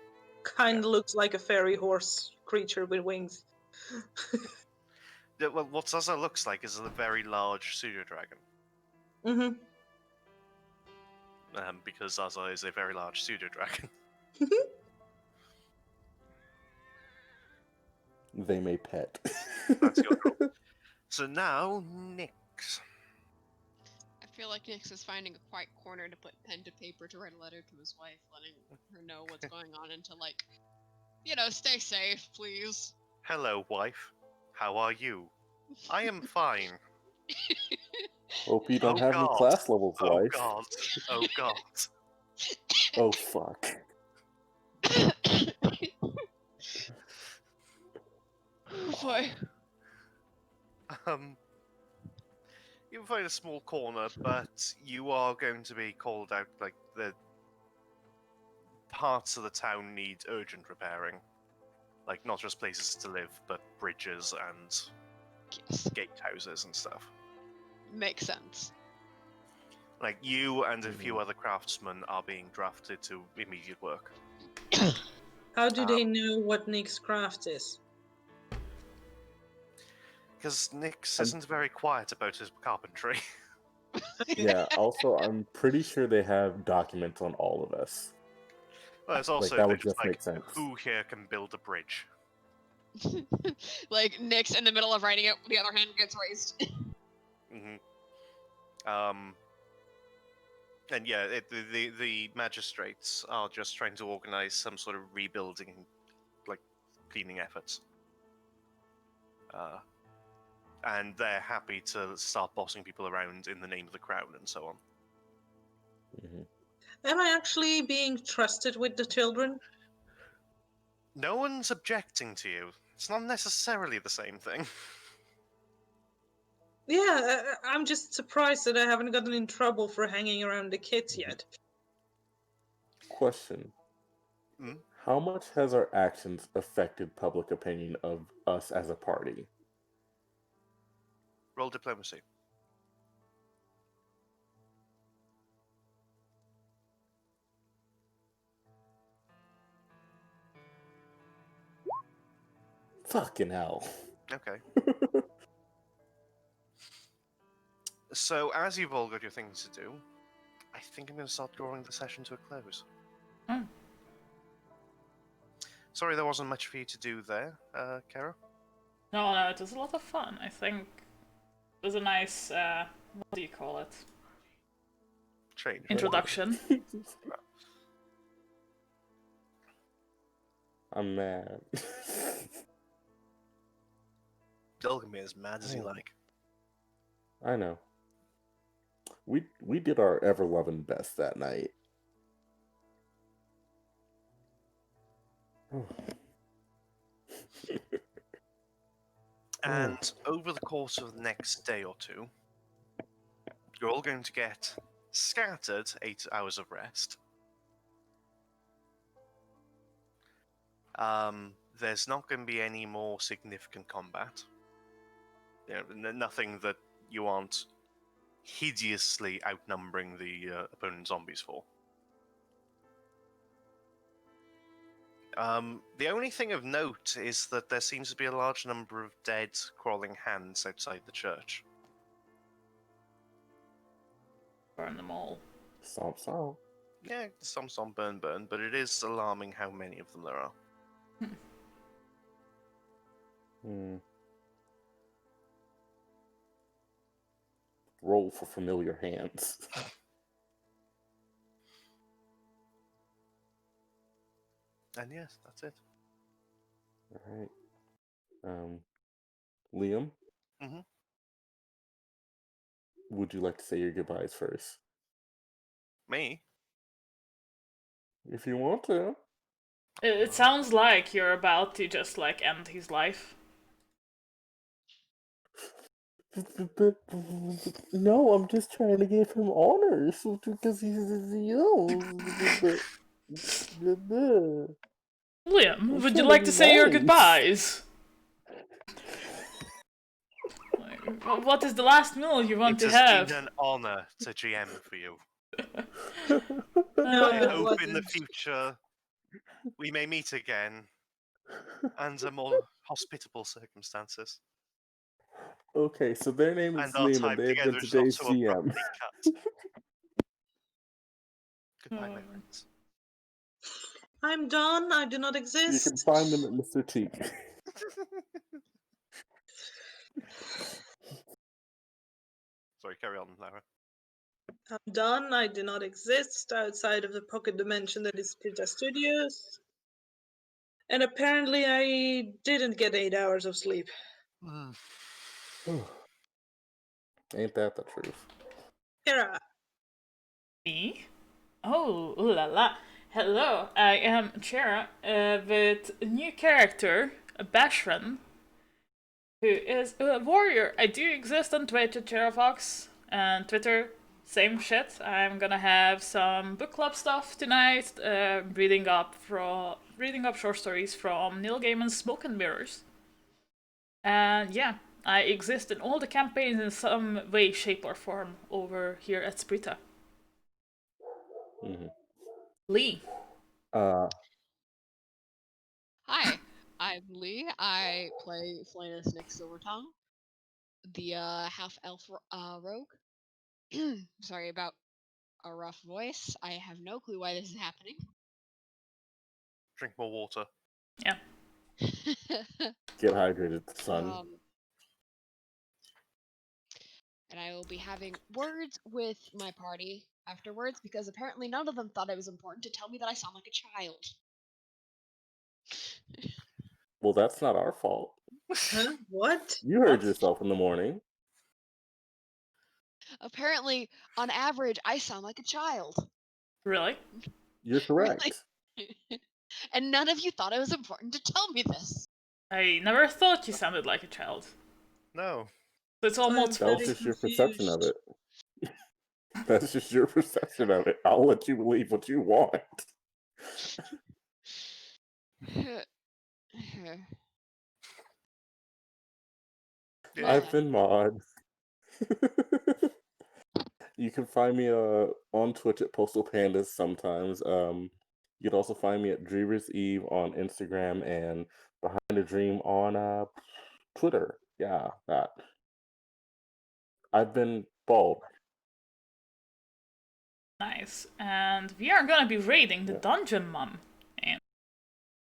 kinda looks like a fairy horse creature with wings. Yeah, well, what Zaza looks like is a very large pseudo dragon. Mm-hmm. Because Zaza is a very large pseudo dragon. They may pet. That's your call. So now, Nyx. I feel like Nix is finding a quiet corner to put pen to paper to write a letter to his wife, letting her know what's going on and to, like, stay safe, please. Hello, wife. How are you? I am fine. Hope you don't Oh have any God. class levels, Oh wife. God. Oh God. Oh fuck. Oh boy. You can find a small corner, but you are going to be called out. Like, the parts of the town need urgent repairing. Like, not just places to live, but bridges and Yes. gatehouses and stuff. Makes sense. Like, you and a few other craftsmen are being drafted to immediate work. How do they know what Nick's craft is? Because Nyx isn't very quiet about his carpentry. Yeah, also, I'm pretty sure they have documents on all of us. Well, it's also that would things just like, make sense. who here can build a bridge? Like, Nix in the middle of writing it, the other hand gets raised. And yeah, the magistrates are just trying to organize some sort of rebuilding, like, cleaning efforts. And they're happy to start bossing people around in the name of the crown and so on. Am I actually being trusted with the children? No one's objecting to you. It's not necessarily the same thing. Yeah, I'm just surprised that I haven't gotten in trouble for hanging around the kids yet. Question. Hmm? How much has our actions affected public opinion of us as a party? Roll diplomacy. Fucking hell. Okay. So, as you've all got your things to do, I think I'm going to start drawing the session to a close. Hmm. Sorry there wasn't much for you to do there, Kara. No, it was a lot of fun. I think it was a nice, what do you call it? Change. Introduction. I'm mad. Still can be as mad as you like. I know. We did our ever-loving best that night. And over the course of the next day or two, you're all going to get scattered 8 hours of rest. There's not going to be any more significant combat. Nothing that you aren't hideously outnumbering the opponent zombies for. The only thing of note is that there seems to be a large number of dead, crawling hands outside the church. Burn them all. Stomp. Yeah, some burn, but it is alarming how many of them there are. Roll for familiar hands. And yes, that's it. Alright. Liam? Mhm. Would you like to say your goodbyes first? Me? If you want to. It sounds like you're about to just like end his life. No, I'm just trying to give him honors because he's William, I'm would you trying like be to say your nice. goodbyes? Like, what is the last meal you want It to has have? been an honor to GM for you. No, I it hope in the wasn't. future we may meet again under more hospitable circumstances. Okay, so their name is And our Liam and time they have been together is not today's so GM. abruptly cut. Goodbye, my Oh. friends. I'm done. I do not You exist. can find them at Mr. T. Sorry, carry on, Lara. I'm done. I do not exist outside of the pocket dimension that is Pizza Studios. And apparently I didn't get 8 hours of sleep. Ain't that the truth? Kara. Me? Oh, ooh la la. Hello, I am Chera with a new character, a Bashran, who is a warrior. I do exist on Twitch at CheraFox, and Twitter, same shit. I'm gonna have some book club stuff tonight, reading up short stories from Neil Gaiman's Smoke and Mirrors. And yeah, I exist in all the campaigns in some way, shape, or form over here at Sprita. Mm-hmm. Lee. Hi, I'm Lee. I play Flanus Nick Silvertongue, the half-elf rogue. Sorry about a rough voice. I have no clue why this is happening. Drink more water. Yeah. Get hydrated, son. And I will be having words with my party afterwards because apparently none of them thought it was important to tell me that I sound like a child. Well, that's not our fault. Huh? What? You heard What? yourself in the morning. Apparently, on average, I sound like a child. Really? You're correct. Really? And none of you thought it was important to tell me this. I never thought you sounded like a child. No. So it's almost That was false. just your perception of it. That's just your perception of it. I'll let you believe what you want. I've been mod. You can find me on Twitch at Postal Pandas sometimes. You can also find me at Dreamer's Eve on Instagram and Behind a Dream on Twitter. Yeah, that. I've been bald. Nice. And we are gonna be raiding the Yeah. dungeon, Mum.